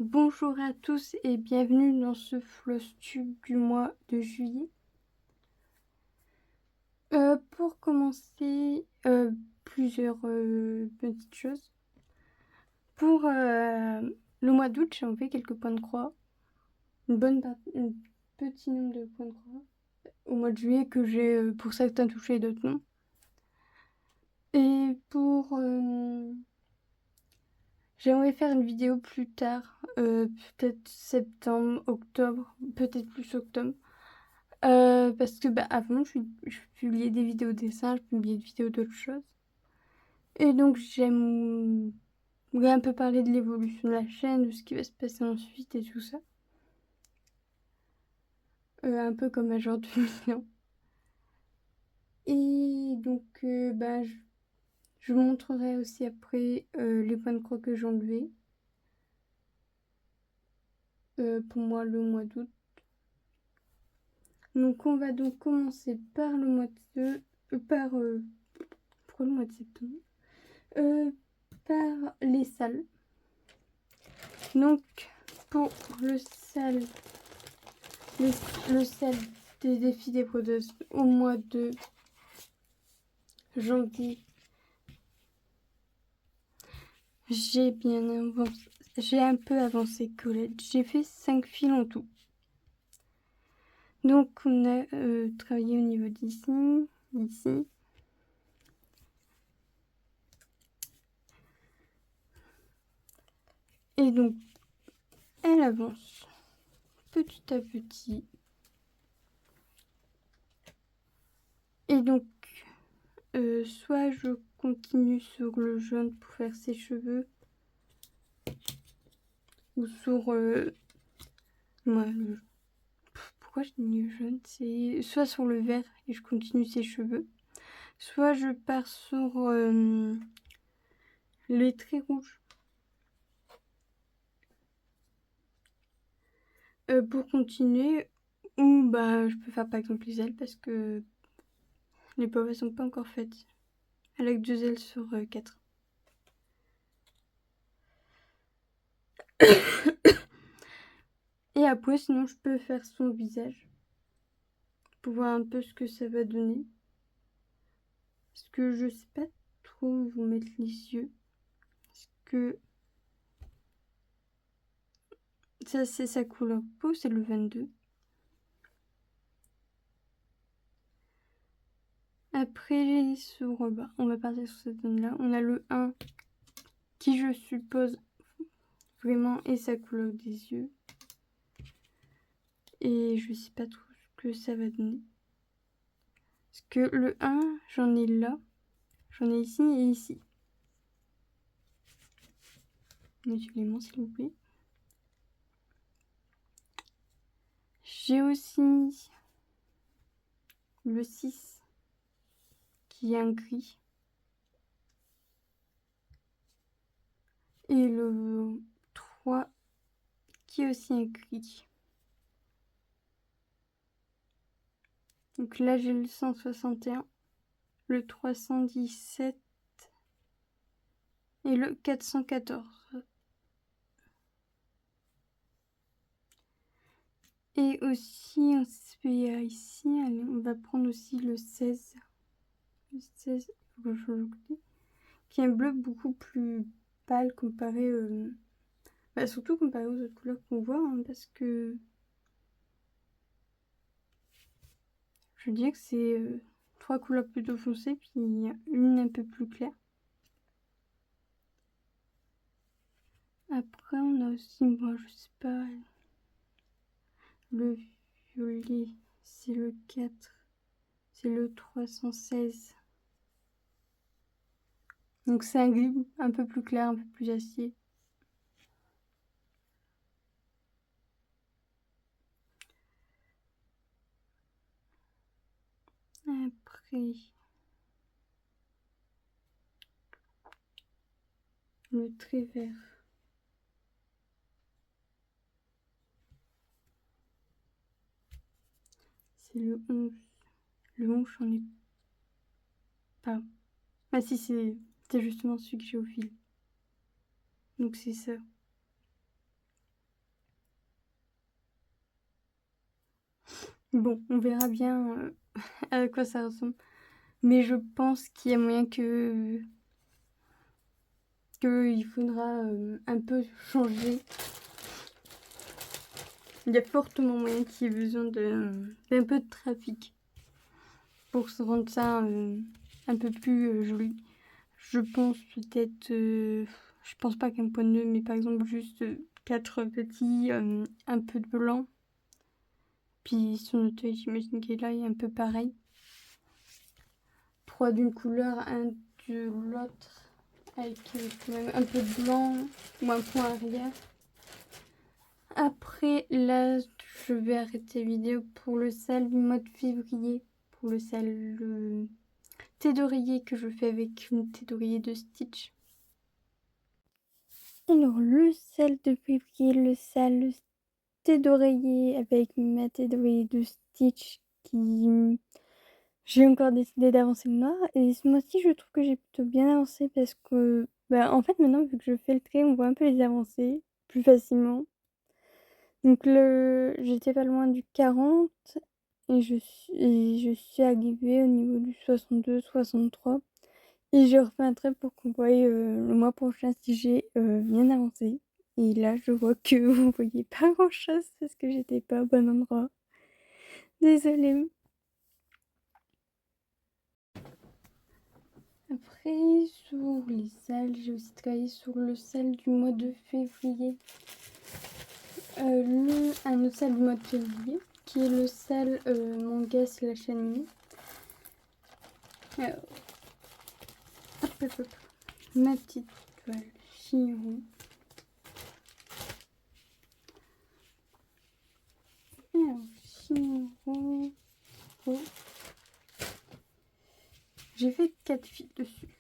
Bonjour à tous et bienvenue dans ce Flosstube du mois de juillet. Pour commencer, plusieurs petites choses. Pour le mois d'août, j'ai enlevé quelques points de croix. Un petit nombre de points de croix. Au mois de juillet que j'ai pour certains touchés et d'autres non. Et pour... J'aimerais faire une vidéo plus tard, peut-être septembre, octobre, peut-être plus octobre. Parce que avant, je publiais des vidéos dessins, je publiais des vidéos d'autres choses. Et donc, j'aimerais un peu parler de l'évolution de la chaîne, de ce qui va se passer ensuite et tout ça. Un peu comme un genre de bilan. Et donc, je vous montrerai aussi après les points de croix que j'ai enlevés. Pour moi, le mois d'août. Donc, on va donc commencer par le mois de... pourquoi le mois de septembre par les salles. Donc, pour le sel des défis des brodeuses au mois de janvier, j'ai un peu avancé collège. J'ai fait 5 fils en tout. Donc, on a travaillé au niveau d'ici. Et donc, elle avance petit à petit. Et donc, soit je continue sur le jaune pour faire ses cheveux, ou sur... pourquoi je dis jaune? C'est soit sur le vert et je continue ses cheveux, soit je pars sur les traits rouges. Pour continuer, ou je peux faire par exemple les ailes parce que les pauvres elles sont pas encore faites. Elle a que 2 ailes sur 4. Et après, sinon, je peux faire son visage pour voir un peu ce que ça va donner. Parce que je sais pas trop où vous mettre les yeux. Parce que ça, c'est sa couleur peau, c'est le 22. Après, on va partir sur cette zone-là. On a le 1 qui, je suppose, vraiment est sa couleur des yeux. Et je sais pas trop ce que ça va donner. Parce que le 1, j'en ai là. J'en ai ici et ici. Monsieur Léman, s'il vous plaît. J'ai aussi le 6 qui est un gris. Et le 3 qui est aussi un gris. Donc là, j'ai le 161, le 317 et le 414. Et aussi, ici, allez, on va prendre aussi le 16. Le 16, qui est un bleu beaucoup plus pâle comparé... surtout comparé aux autres couleurs qu'on voit, hein, parce que... Je dirais que c'est 3 couleurs plutôt foncées, puis une un peu plus claire. Après, on a aussi, je sais pas, le violet, c'est le 4, c'est le 316. Donc c'est un gris un peu plus clair, un peu plus acier. Après, le trait vert. C'est le 11. Le 11, j'en ai pas. Ah si, c'est justement celui que j'ai au fil. Donc c'est ça. Bon, on verra bien à quoi ça ressemble. Mais je pense qu'il y a moyen qu'il faudra un peu changer. Il y a fortement moyen qu'il y ait besoin d'un peu de trafic pour se rendre ça un peu plus joli. Je pense peut-être, je pense pas qu'un point de nœud, mais par exemple juste 4 petits, un peu de blanc. Puis son auto, j'imagine qu'il est un peu pareil. 3 d'une couleur, un de l'autre, avec quand même un peu de blanc ou un point arrière. Après, là, je vais arrêter la vidéo pour le sel du mois de février. Pour le sel thé d'oreiller que je fais avec une thé d'oreiller de Stitch. Alors, le sel de février, le thé d'oreiller avec ma thé d'oreiller de Stitch qui... J'ai encore décidé d'avancer le noir. Et ce mois-ci, je trouve que j'ai plutôt bien avancé parce que... Bah, en fait, maintenant, vu que je fais le trait, on voit un peu les avancées plus facilement. Donc j'étais pas loin du 40 et je suis arrivée au niveau du 62, 63. Et j'ai refait un trait pour qu'on voie le mois prochain si j'ai bien avancé. Et là, je vois que vous voyez pas grand-chose parce que j'étais pas au bon endroit. Désolée. Après, sur les salles, j'ai aussi travaillé sur le sel du mois de février. Un autre sel du mois de février, qui est le sel manga slash anime. Alors, hop. Ma petite toile chignon. Alors, chignon. Oh. J'ai fait 4 fils dessus.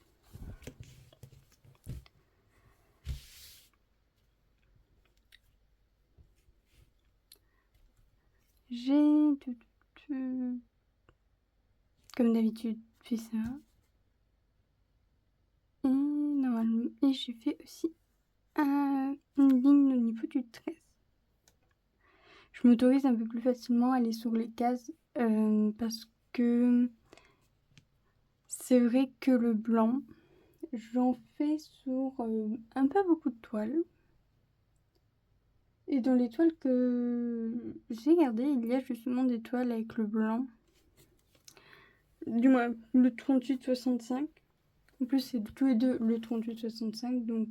J'ai comme d'habitude fait ça. Et normalement, et j'ai fait aussi une ligne au niveau du 13. Je m'autorise un peu plus facilement à aller sur les cases parce que c'est vrai que le blanc, j'en fais sur un peu beaucoup de toiles. Et dans les toiles que j'ai gardées, il y a justement des toiles avec le blanc. Du moins, le 38-65. En plus, c'est tous les deux le 38-65, donc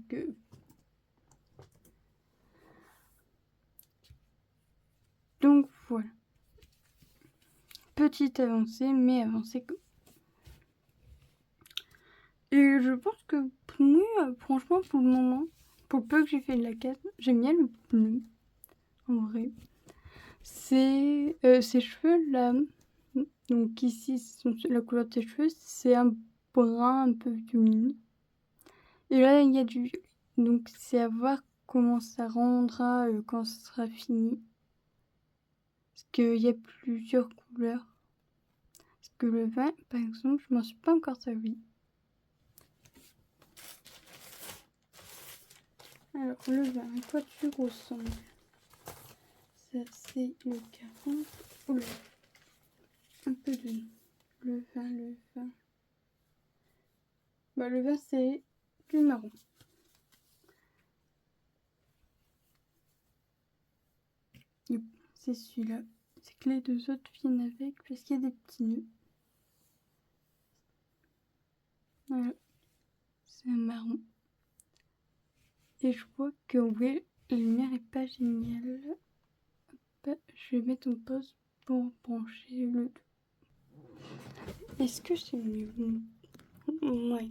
voilà. Petite avancée, mais avancée. Et je pense que pour moi, franchement, pour le moment, pour le peu que j'ai fait de la case, j'aime bien le bleu. En vrai. C'est ses cheveux là. Donc ici, la couleur de ses cheveux, c'est un brun un peu lumineux. Et là, il y a du violet. Donc c'est à voir comment ça rendra quand ce sera fini. Parce qu'il y a plusieurs couleurs. Parce que le vin, par exemple, je m'en suis pas encore servi. Alors le vin, à quoi tu ressembles? Ça c'est le 40. Oula. Un peu de nom. Le vin. Bah le vin c'est du marron. C'est celui-là. C'est que les deux autres viennent avec parce qu'il y a des petits nœuds. Voilà. C'est un marron. Et je vois que oui, la lumière est pas géniale. Hop, je vais mettre en pause pour brancher le... Est-ce que c'est mieux? Ouais.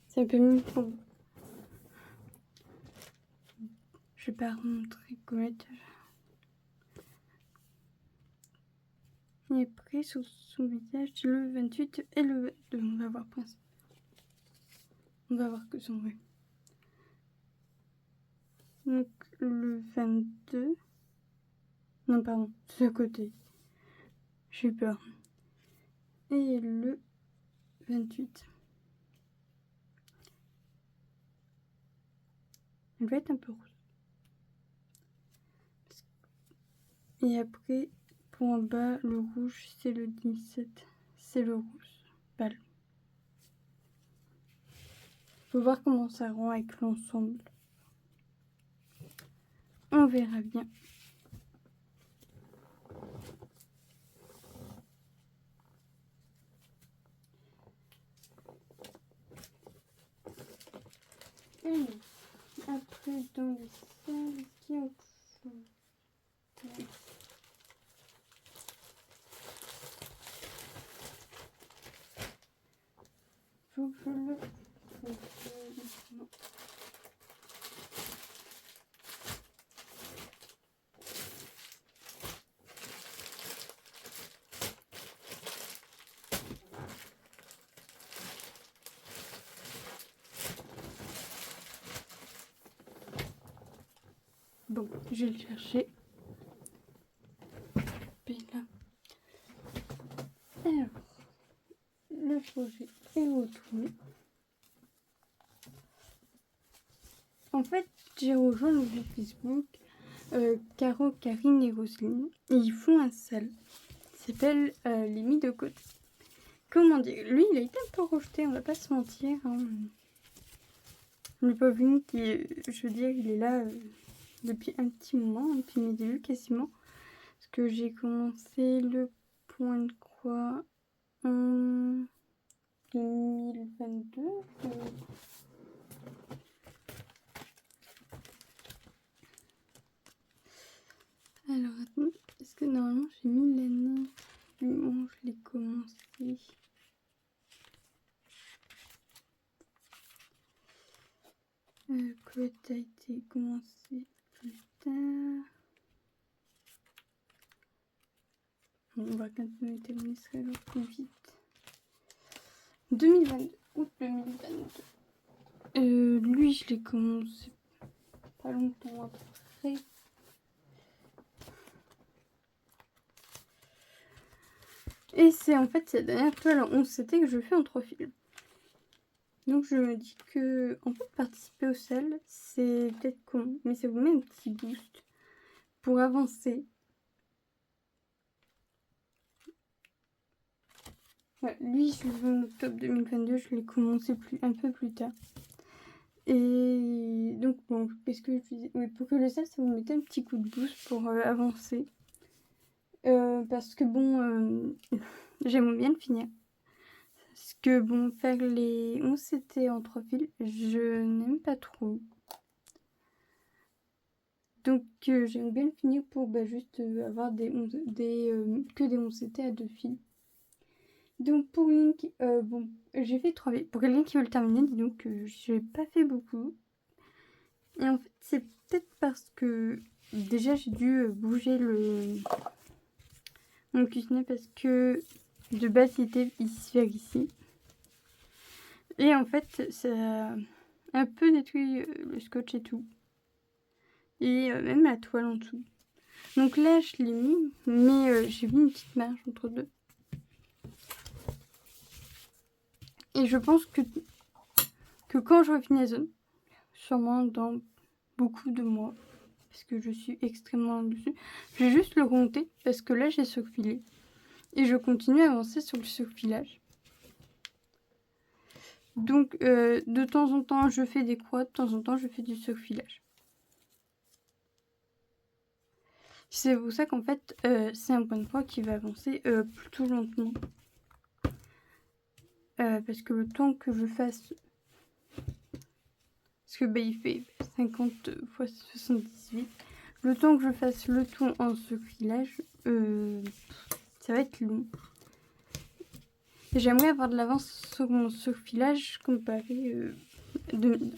C'est un peu mieux pour... Je vais pas remontrer comment être... Et après, sur son visage, le 28 et le 22. On va voir Prince. On va voir que son vrai. Donc, le 22... Non, pardon, c'est à côté. J'ai eu peur. Et le 28. Elle va être un peu rose. Et après, pour en bas, le rouge c'est le 17, c'est le rose pâle. Faut voir comment ça rend avec l'ensemble. On verra bien. Alors, après dans les salles, est-ce qu'il y a autre chose? Faut que je le trouve. Non. Bon, je vais le chercher. Et là. Alors, le projet est retrouvé. En fait, j'ai rejoint le groupe Facebook Caro, Karine et Roselyne. Et ils font un salle. Il s'appelle Les Mis de côté. Comment dire, lui, il a été un peu rejeté, on va pas se mentir. Hein. Le pauvre Nick, je veux dire, il est là depuis un petit moment, depuis mes débuts quasiment. Parce que j'ai commencé le point de croix en 2022. Alors, attends, est-ce que normalement j'ai mis l'année du moment où je l'ai commencé? Quoi a été commencé plus tard? On va continuer de terminer ça le plus vite. 2022, août 2022. Lui, je l'ai commencé pas longtemps après. Et c'est en fait cette dernière toile en 11 CT que je fais en 3 fils. Donc je me dis que en fait participer au sel, c'est peut-être con, mais ça vous met un petit boost pour avancer. Ouais, lui, je l'ai vu en octobre 2022, je l'ai commencé un peu plus tard. Et donc bon, qu'est-ce que je disais? Oui, pour que le sel, ça vous mette un petit coup de boost pour avancer. Parce que bon, j'aime bien le finir. Parce que bon, faire les 11 CT en 3 fils, je n'aime pas trop. Donc j'aime bien le finir pour juste avoir que des 11 CT à 2 fils. Donc pour Link, bon, j'ai fait 3 fils. Pour quelqu'un qui veut le terminer, dis donc que j'ai pas fait beaucoup. Et en fait, c'est peut-être parce que déjà j'ai dû bouger mon cuisinier parce que de base il était ici vers ici. Et en fait, ça a un peu détruit le scotch et tout. Et même la toile en dessous. Donc là, je l'ai mis, mais j'ai mis une petite marge entre deux. Et je pense que quand j'aurai fini la zone, sûrement dans beaucoup de mois, parce que je suis extrêmement dessus, je vais juste le remonter, parce que là, j'ai surfilé. Et je continue à avancer sur le surfilage. Donc, de temps en temps, je fais des croix, de temps en temps, je fais du surfilage. C'est pour ça qu'en fait, c'est un point de croix qui va avancer plutôt lentement. Parce que le temps que je fasse... Parce que il fait 50 x 78. Le temps que je fasse le tour en surfilage, ça va être long. J'aimerais avoir de l'avance sur mon surfilage comparé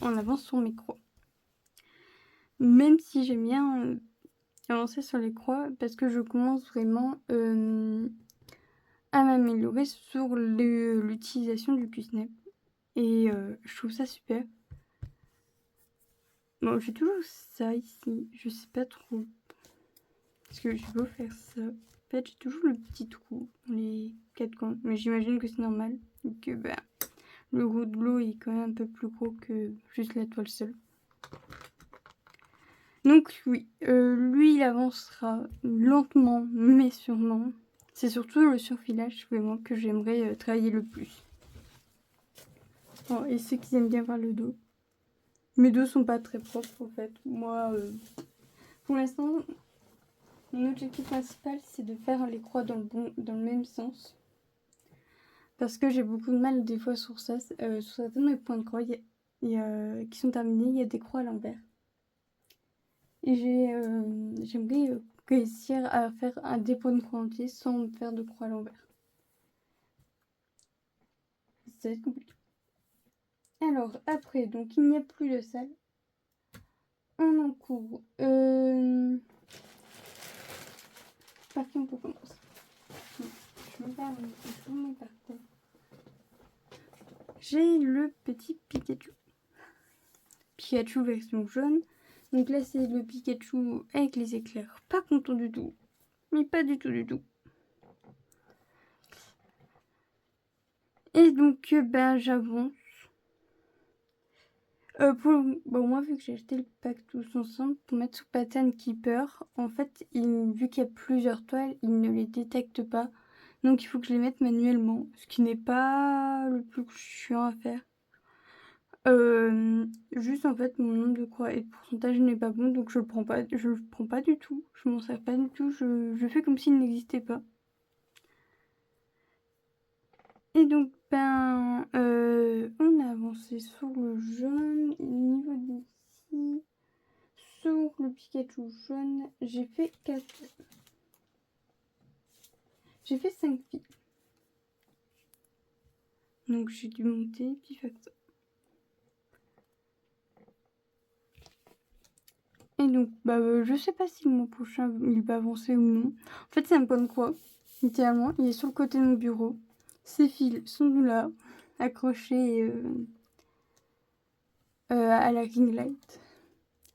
en avance sur mes croix. Même si j'aime bien avancer sur les croix parce que je commence vraiment à m'améliorer sur l'utilisation du QSnap. Et je trouve ça super. Bon, j'ai toujours ça ici. Je sais pas trop. Parce que je peux faire ça. En fait, j'ai toujours le petit trou dans les 4 coins. Mais j'imagine que c'est normal. Et que le rouleau est quand même un peu plus gros que juste la toile seule. Donc oui, lui il avancera lentement mais sûrement. C'est surtout le surfilage vraiment que j'aimerais travailler le plus. Oh, et ceux qui aiment bien voir le dos. Mes dos sont pas très propres en fait. Moi, pour l'instant, mon objectif principal c'est de faire les croix dans le même sens. Parce que j'ai beaucoup de mal des fois sur ça. Sur certains de mes points de croix qui sont terminés, il y a des croix à l'envers. Et j'aimerais réussir à faire des points de croix entiers sans faire de croix à l'envers. Ça va être compliqué. Alors après, donc il n'y a plus de salle. On en cours. Par qui on peut commencer? Je me perds par terre. J'ai le petit Pikachu. Pikachu version jaune. Donc là c'est le Pikachu avec les éclairs. Pas content du tout. Mais pas du tout du tout. Et donc ben j'avance. Bon, moi vu que j'ai acheté le pack tous ensemble pour mettre sous Pattern Keeper, en fait vu qu'il y a plusieurs toiles, il ne les détecte pas. Donc il faut que je les mette manuellement, ce qui n'est pas le plus chiant à faire. Juste en fait mon nombre de croix et de pourcentage n'est pas bon, donc je le prends pas du tout, je m'en sers pas du tout, je fais comme s'il n'existait pas. Et donc on a avancé sur le jaune, niveau d'ici, sur le Pikachu jaune, j'ai fait 5 fils. Donc j'ai dû monter, puis faire ça. Et donc, je sais pas si le mois prochain il va avancer ou non. En fait, c'est un point de croix, littéralement. Il est sur le côté de mon bureau. Ces fils sont là, accrochés à la ring light,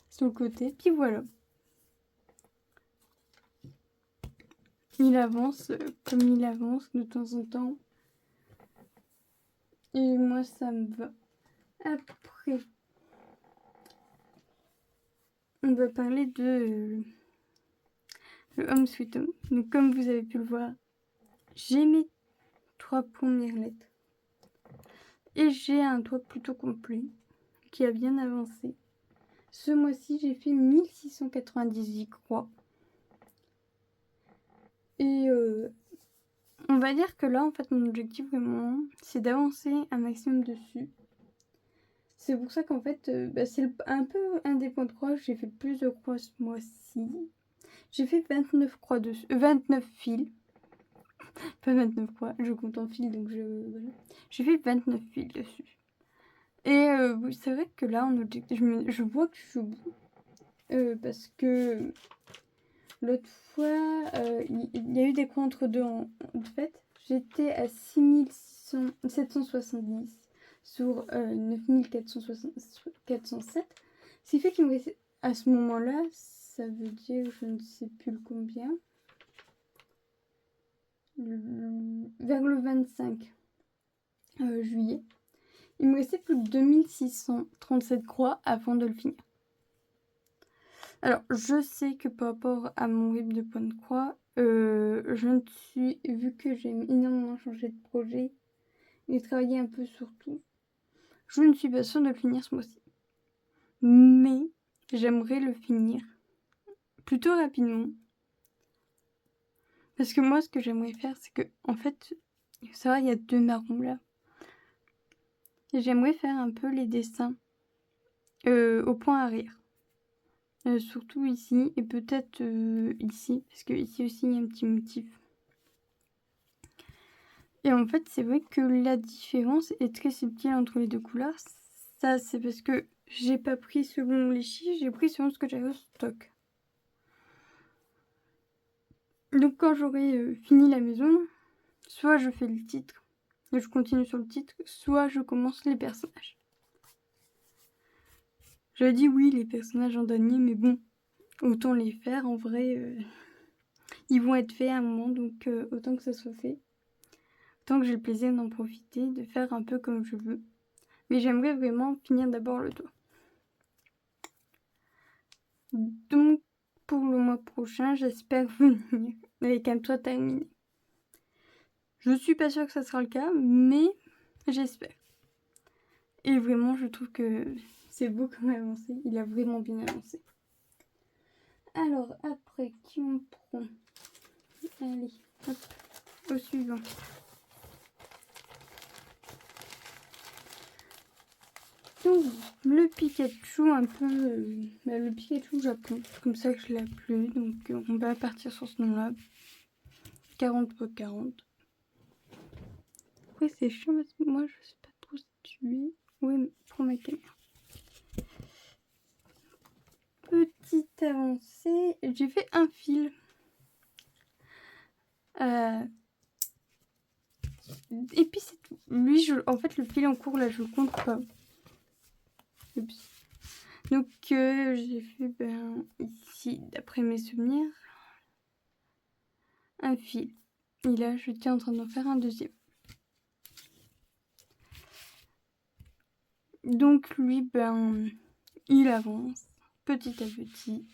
sur le côté. Puis voilà. Il avance comme il avance de temps en temps. Et moi, ça me va. Après, on va parler de le Home Sweet Home. Donc, comme vous avez pu le voir, j'ai mes 3 premières lettres. Et j'ai un toit plutôt complet qui a bien avancé. Ce mois-ci, j'ai fait 1698 croix. Et on va dire que là, en fait, mon objectif vraiment, c'est d'avancer un maximum dessus. C'est pour ça qu'en fait, c'est un peu un des points de croix. J'ai fait plus de croix ce mois-ci. J'ai fait 29 croix dessus, 29 fils. Pas 29 croix, je compte en fils, donc voilà. J'ai fait 29 fils dessus. Et oui, c'est vrai que là, en objectif, je vois que je suis au bout. Parce que l'autre fois, il y a eu des croix entre deux. En fait, j'étais à 6770 sur 9407. Ce qui fait qu'il me restait, à ce moment-là, ça veut dire, je ne sais plus le combien, vers le 25 juillet, il me restait plus de 2637 croix avant de le finir. Alors, je sais que par rapport à mon rythme de points de croix, vu que j'ai énormément changé de projet et travaillé un peu sur tout, je ne suis pas sûre de le finir ce mois-ci. Mais j'aimerais le finir plutôt rapidement. Parce que moi, ce que j'aimerais faire, c'est que, en fait, il faut savoir, il y a 2 marrons là. Et j'aimerais faire un peu les dessins au point arrière. Surtout ici, et peut-être ici, parce que ici aussi, il y a un petit motif. Et en fait, c'est vrai que la différence est très subtile entre les deux couleurs. Ça, c'est parce que j'ai pas pris selon les chiffres, j'ai pris selon ce que j'avais au stock. Donc quand j'aurai fini la maison, soit je fais le titre et je continue sur le titre, soit je commence les personnages. J'avais dit oui, les personnages en dernier, mais bon, autant les faire. En vrai, ils vont être faits à un moment, donc autant que ça soit fait. Autant que j'ai le plaisir d'en profiter, de faire un peu comme je veux. Mais j'aimerais vraiment finir d'abord le toit. Donc, pour le mois prochain, j'espère venir avec un toit terminé. Je suis pas sûre que ça sera le cas, mais j'espère. Et vraiment, je trouve que c'est beau comme avancé. Il a vraiment bien avancé. Alors, après, qui on prend? Allez, hop, au suivant. Donc, le Pikachu, un peu... le Pikachu Japon. C'est comme ça que je l'ai appelé. Donc, on va partir sur ce nom-là. 40 x 40. Ouais, c'est chiant parce que moi, je sais pas trop situer. Oui, prends ma caméra. Petite avancée. J'ai fait un fil. Et puis c'est tout. Lui, en fait, le fil en cours, là, je le compte pas. Oups. Donc, j'ai fait, ici, d'après mes souvenirs, un fil. Et là, je suis en train d'en faire un deuxième. Donc, lui, il avance petit à petit.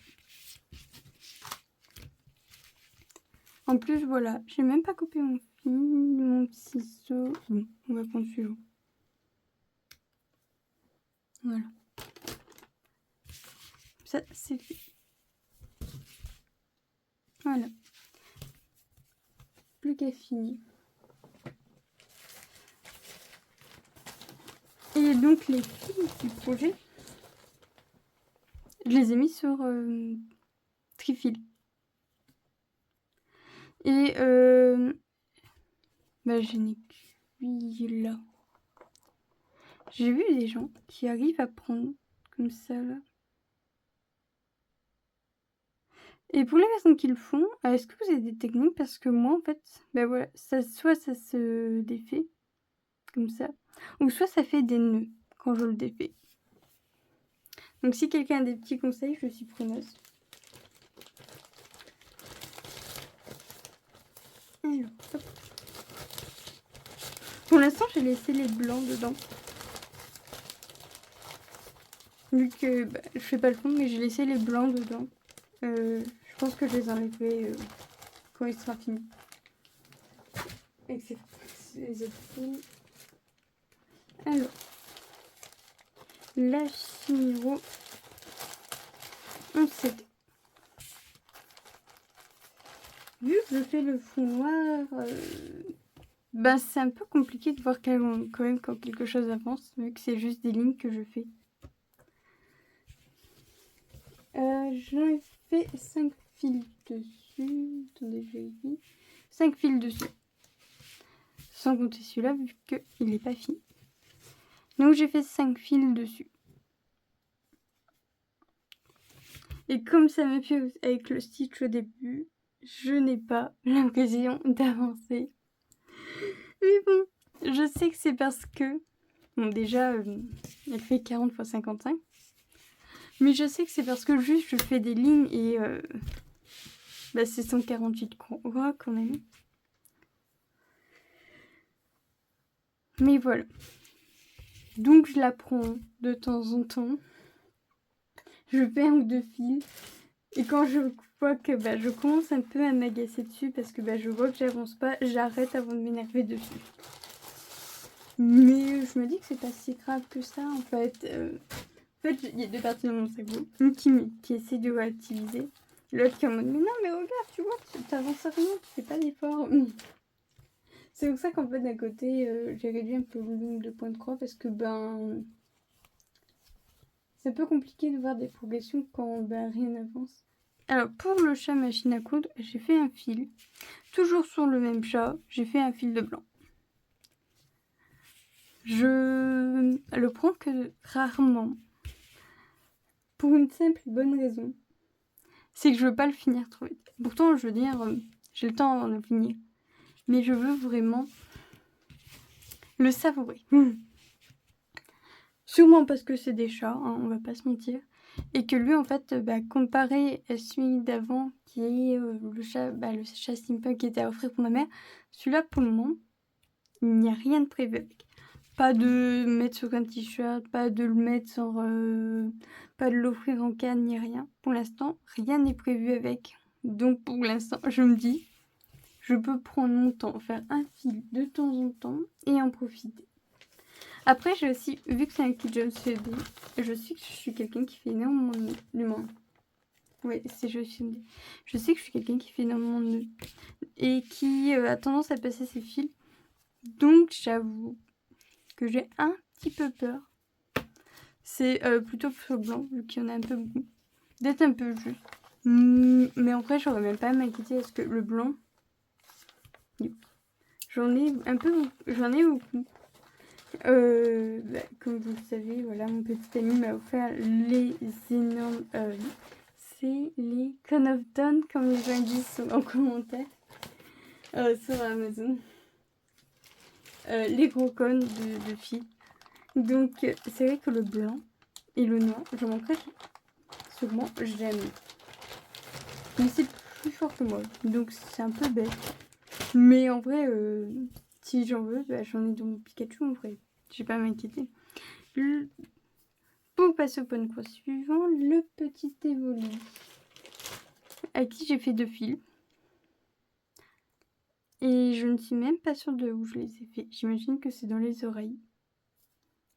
En plus, voilà, j'ai même pas coupé mon fil, mon ciseau. Bon, on va prendre celui-là. Voilà. Ça, c'est fait. Voilà. Plus qu'à finir. Et donc, les fils du projet, je les ai mis sur Trifil. Et je n'ai qu'une là. J'ai vu des gens qui arrivent à prendre comme ça là. Et pour les personnes qui le font, est-ce que vous avez des techniques? Parce que moi en fait, voilà, soit ça se défait comme ça, ou soit ça fait des nœuds quand je le défais. Donc si quelqu'un a des petits conseils, je suis preneuse. Alors, hop. Pour l'instant, j'ai laissé les blancs dedans. Vu que je fais pas le fond, mais j'ai laissé les blancs dedans. Je pense que je les enlèverai quand il sera fini. Avec ces autres fils. Alors, la Chimiro, on sait. Vu que je fais le fond noir, c'est un peu compliqué de voir quand même quand quelque chose avance, vu que c'est juste des lignes que je fais. J'en ai fait 5 fils dessus. Attendez, je vérifie. 5 fils dessus. Sans compter celui-là, vu qu'il n'est pas fini. Donc j'ai fait 5 fils dessus. Et comme ça m'a fait avec le stitch au début, je n'ai pas l'impression d'avancer. Mais bon, je sais que c'est parce que... Bon, déjà, elle fait 40 x 55. Mais je sais que c'est parce que juste je fais des lignes et... c'est 148 croix quand même. Mais voilà. Donc je la prends de temps en temps. Je fais un ou deux fils. Et quand je vois que je commence un peu à m'agacer dessus parce que je vois que j'avance pas, j'arrête avant de m'énerver dessus. Mais je me dis que c'est pas si grave que ça en fait. En fait, il y a deux parties dans mon cerveau. Une qui essaie de relativiser. L'autre qui est en mode mais non mais regarde, tu vois, tu t'avances rien, tu fais pas d'effort. C'est pour ça qu'en fait d'un côté j'ai réduit un peu le volume de points de croix parce que c'est un peu compliqué de voir des progressions quand rien n'avance. Alors pour le chat machine à coudre, j'ai fait un fil. Toujours sur le même chat, j'ai fait un fil de blanc. Je le prends que rarement. Pour une simple et bonne raison. C'est que je veux pas le finir trop vite. Pourtant, je veux dire, j'ai le temps de le finir. Mais je veux vraiment le savourer. Sûrement parce que c'est des chats, hein, on va pas se mentir. Et que lui, en fait, comparé à celui d'avant, qui est le chat steampunk qui était à offrir pour ma mère, celui-là, pour le moment, il n'y a rien de prévu avec. Pas de mettre sur un t-shirt, pas de le mettre sur... pas de l'offrir en canne ni rien. Pour l'instant, rien n'est prévu avec. Donc pour l'instant, je me dis, je peux prendre mon temps, faire un fil de temps en temps et en profiter. Après, j'ai aussi, vu que c'est un kit James CD, je sais que je suis quelqu'un qui fait énormément de nœuds. Ouais, c'est je sais que je suis quelqu'un qui fait énormément de nœuds et qui a tendance à passer ses fils. Donc j'avoue que j'ai un petit peu peur. C'est plutôt feu blanc, vu qu'il y en a un peu beaucoup. D'être un peu juste. Mais en vrai, j'aurais même pas à m'inquiéter parce que le blanc, j'en ai beaucoup. Comme vous le savez, voilà, mon petit ami m'a offert les énormes... c'est les Con of Dawn, comme les gens disent en commentaire sur Amazon. Les gros cônes de filles. Donc, c'est vrai que le blanc et le noir, je manquerai sûrement jamais. Mais c'est plus fort que moi, donc c'est un peu bête. Mais en vrai, si j'en veux, j'en ai dans mon Pikachu en vrai. Je vais pas m'inquiéter. Pour passer au point de croix suivant, le petit Evoli, à qui j'ai fait 2 fils. Et je ne suis même pas sûre de où je les ai fait. J'imagine que c'est dans les oreilles.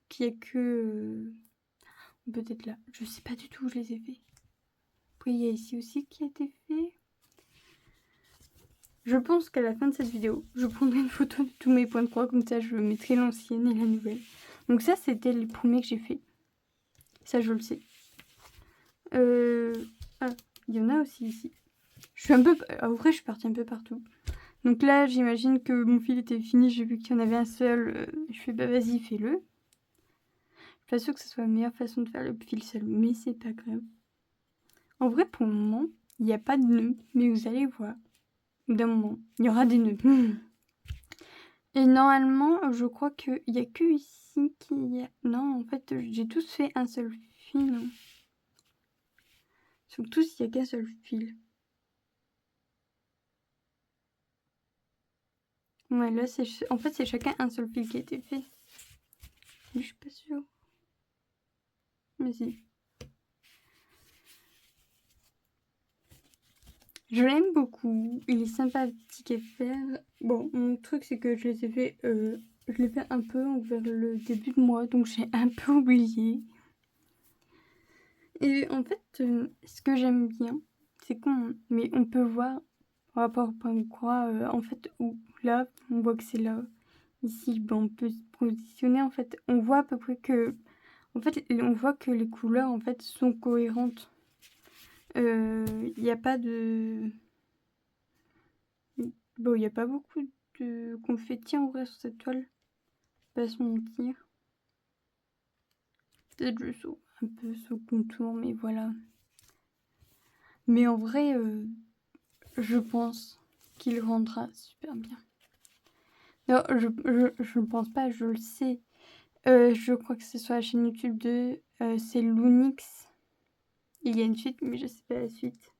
Qu'il n'y a que... peut-être là. Je sais pas du tout où je les ai fait. Après, il y a ici aussi qui a été fait. Je pense qu'à la fin de cette vidéo, je prendrai une photo de tous mes points de croix. Comme ça, je mettrai l'ancienne et la nouvelle. Donc ça, c'était les premiers que j'ai fait. Ça, je le sais. Ah, il y en a aussi ici. Je suis un peu... En vrai, je suis partie un peu partout. Donc là, j'imagine que mon fil était fini. J'ai vu qu'il y en avait un seul. Je fais, bah vas-y, fais-le. Je suis pas sûre que ce soit la meilleure façon de faire le fil seul. Mais c'est pas grave. En vrai, pour le moment, il n'y a pas de nœuds. Mais vous allez voir. D'un moment, il y aura des nœuds. Et normalement, je crois qu'il n'y a que ici qu'il y a... Non, en fait, j'ai tous fait un seul fil. Sur tous, il n'y a qu'un seul fil. Ouais, là, en fait, c'est chacun un seul fil qui a été fait. Mais je suis pas sûre. Mais si. Je l'aime beaucoup. Il est sympathique à faire. Bon, mon truc, c'est que je l'ai fait un peu vers le début de mois. Donc, j'ai un peu oublié. Et en fait, ce que j'aime bien, c'est on peut voir par rapport au point de croix, en fait, où là, on voit que c'est là. Ici, on peut se positionner, en fait. On voit à peu près que... En fait, on voit que les couleurs, en fait, sont cohérentes. Il n'y a pas de... Bon, il n'y a pas beaucoup de confetti, en vrai, sur cette toile. Pas se mentir. Peut-être juste un peu sous contour, mais voilà. Mais en vrai... je pense qu'il rendra super bien. Non, je ne pense pas, je le sais. Je crois que c'est sur la chaîne YouTube c'est Loonix. Il y a une suite, mais je sais pas la suite.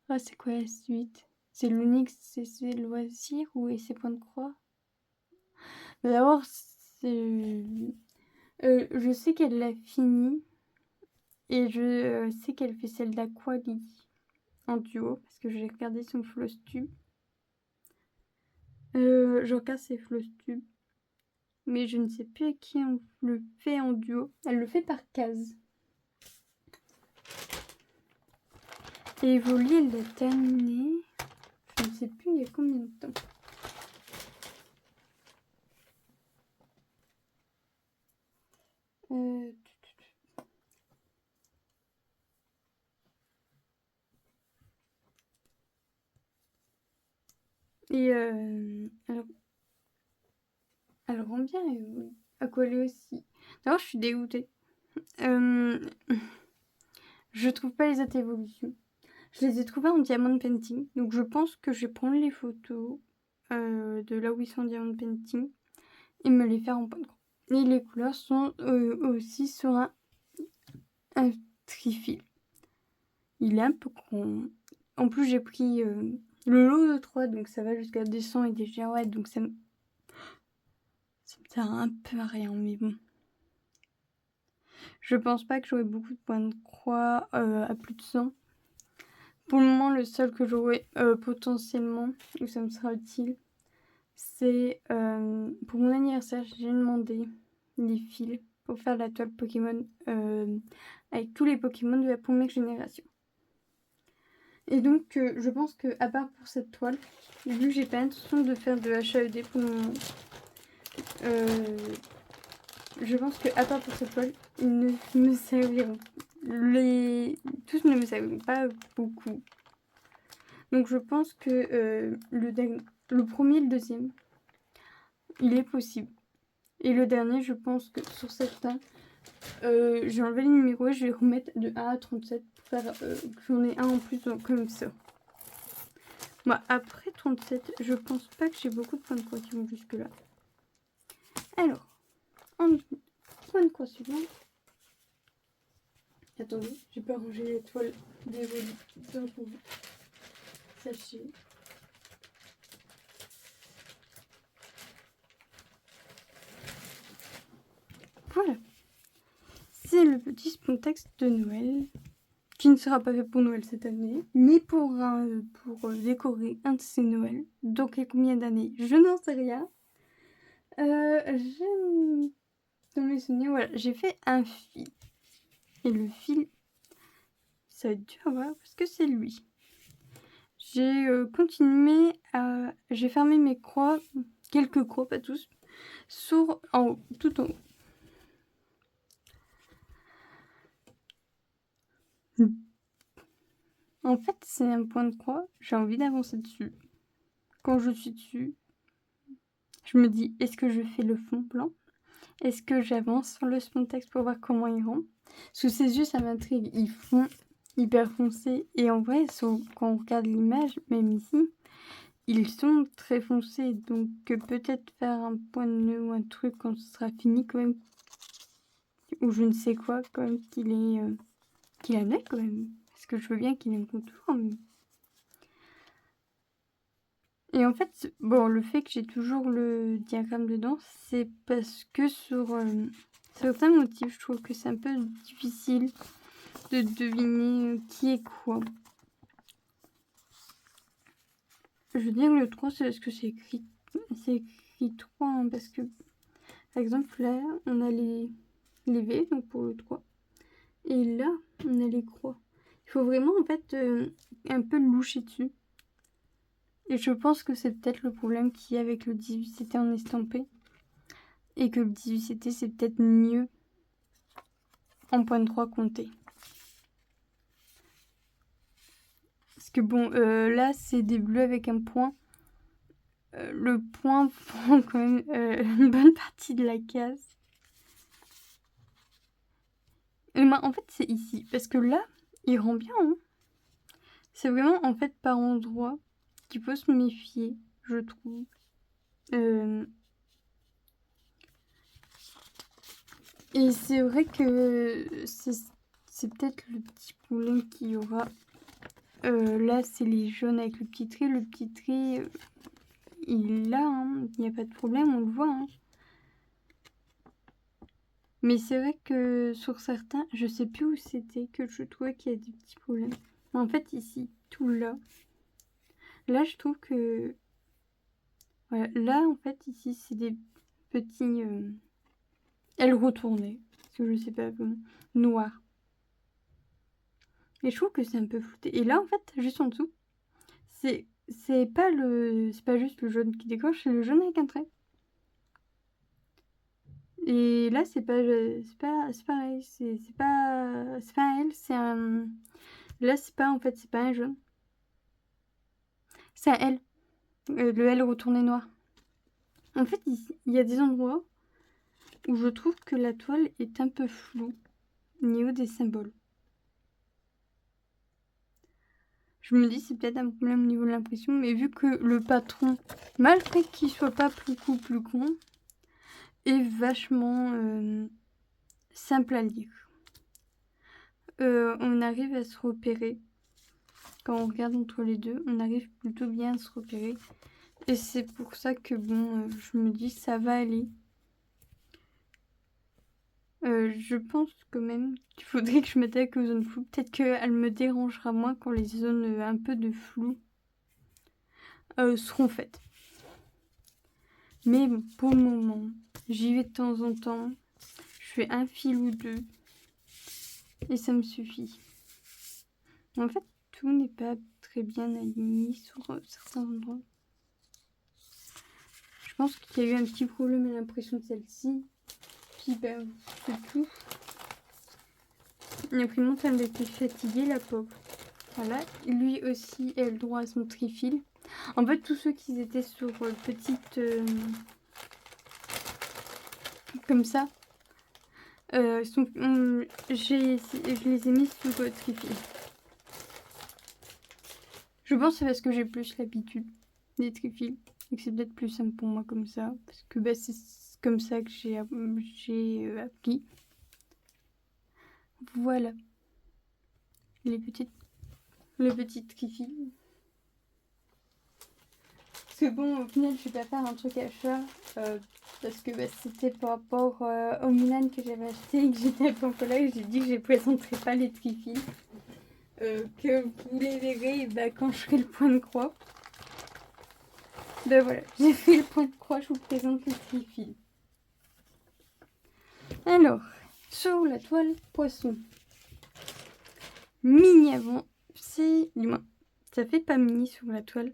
Ah, c'est quoi la suite? C'est Loonix, c'est ses loisirs ou ses points de croix? D'abord, je sais qu'elle l'a fini. Et je sais qu'elle fait celle d'Aquali en duo, parce que j'ai regardé son Flostube. Je regarde ses Flostubes. Mais je ne sais plus à qui on le fait en duo. Elle le fait par case. Et Evoli, elle l'a terminé. Je ne sais plus il y a combien de temps. Et elle rend bien Evoli. Aqualé aussi. D'ailleurs, je suis dégoûtée. Je trouve pas les autres évolutions. Je les ai trouvées en diamond painting. Donc je pense que je vais prendre les photos de là où ils sont en diamond painting et me les faire en point de croix. Et les couleurs sont aussi sur un trifil. Il est un peu grand. En plus, j'ai pris le lot de 3, donc ça va jusqu'à des 100 et des girouettes, donc ça me ça a un peu à rien, mais bon. Je pense pas que j'aurai beaucoup de points de croix à plus de 100. Pour le moment, le seul que j'aurai potentiellement, où ça me sera utile, c'est pour mon anniversaire, j'ai demandé les fils pour faire la toile Pokémon avec tous les Pokémon de la première génération. Et donc, je pense que à part pour cette toile, vu que j'ai pas l'intention de faire de HAED pour le moment, je pense que à part pour cette toile, ils ne me serviront. Tous ne me serviront pas beaucoup. Donc je pense que le premier et le deuxième, il est possible. Et le dernier, je pense que sur certains, j'ai enlevé les numéros et je vais remettre de 1 à 37 pour faire que j'en ai un en plus comme ça. Moi, après 37, je pense pas que j'ai beaucoup de points de croix qui vont jusque là. Alors, en point de croix suivant. Attendez, j'ai pas rangé l'étoile dévolue dans son sachet. Voilà. C'est le petit Spontax de Noël, qui ne sera pas fait pour Noël cette année, mais pour décorer un de ces Noëls. Donc, il y a combien d'années? Je n'en sais rien. Dans mes souvenirs, voilà, j'ai fait un fil. Et le fil, ça va être dur à voir parce que c'est lui. J'ai continué à... J'ai fermé mes croix, quelques croix, pas tous, en haut, tout en haut. En fait, c'est un point de croix, j'ai envie d'avancer dessus. Quand je suis dessus, je me dis, est-ce que je fais le fond blanc? Est-ce que j'avance sur le Spontax pour voir comment il rend? Sous ses yeux, ça m'intrigue. Ils font hyper foncés. Et en vrai, quand on regarde l'image, même ici, ils sont très foncés. Donc peut-être faire un point de nœud ou un truc quand ce sera fini quand même. Ou je ne sais quoi, quand même, qu'il en ait quand même. Parce que je veux bien qu'il ait un contour. Mais... Et en fait, bon, le fait que j'ai toujours le diagramme dedans, c'est parce que sur certains motifs, je trouve que c'est un peu difficile de deviner qui est quoi. Je veux dire, le 3, c'est parce que c'est écrit 3, hein, parce que, par exemple, là, on a les V, donc pour le 3. Et là, on a les croix. Il faut vraiment, en fait, un peu loucher dessus. Et je pense que c'est peut-être le problème qu'il y a avec le 18CT en estampé. Et que le 18CT, c'est peut-être mieux en point de croix compté. Parce que bon, là, c'est des bleus avec un point. Le point prend quand même une bonne partie de la case. Et ben, en fait, c'est ici. Parce que là, il rend bien. Hein. C'est vraiment, en fait, par endroit qu'il faut se méfier, je trouve. Et c'est vrai que c'est peut-être le petit problème qu'il y aura. Là, c'est les jaunes avec le petit trait. Le petit trait, il est là. Hein. Il n'y a pas de problème, on le voit. Hein. Mais c'est vrai que sur certains, je sais plus où c'était que je trouvais qu'il y a des petits problèmes. Mais en fait, ici, tout là. Là, je trouve que... Voilà, là, en fait, ici, c'est des petits... ailes retournées. Parce que je sais pas comment. Noir. Et je trouve que c'est un peu flouté. Et là, en fait, juste en dessous, c'est pas juste le jaune qui décroche, c'est le jaune avec un trait. Et là, c'est pareil, c'est pas un L, c'est un... Là, c'est pas, en fait, c'est pas un jaune. C'est un L. Le L retourné noir. En fait, ici, il y a des endroits où je trouve que la toile est un peu floue au niveau des symboles. Je me dis c'est peut-être un problème au niveau de l'impression, mais vu que le patron, malgré qu'il soit pas beaucoup plus con, est vachement simple à lire. On arrive à se repérer. Quand on regarde entre les deux, on arrive plutôt bien à se repérer. Et c'est pour ça que bon, je me dis ça va aller. Je pense quand même qu'il faudrait que je m'attaque aux zones floues. Peut-être qu'elle me dérangera moins quand les zones un peu de flou seront faites. Mais bon, pour le moment, j'y vais de temps en temps. Je fais un fil ou deux. Et ça me suffit. En fait, tout n'est pas très bien aligné sur certains endroits. Je pense qu'il y a eu un petit problème à l'impression de celle-ci. Puis ben, c'est tout. L'imprimante, elle était fatiguée, la pauvre. Voilà, lui aussi a le droit à son trifil. En fait, tous ceux qui étaient sur petite... comme ça, je les ai mis sur trifil. Je pense que c'est parce que j'ai plus l'habitude des trifils. Et que c'est peut-être plus simple pour moi comme ça. Parce que bah, c'est comme ça que j'ai appris. Voilà. Le petit trifil. Parce que bon, au final, je vais pas faire un truc à chat. Parce que bah, c'était par rapport au Milan que j'avais acheté et que j'étais pas encore là. Et j'ai dit que je ne présenterai pas les trifils. Que vous les verrez bah, quand je ferai le point de croix. Ben voilà, j'ai fait le point de croix, je vous présente les trifils. Alors, sur la toile poisson, mini avant, c'est du moins, ça fait pas mini sur la toile.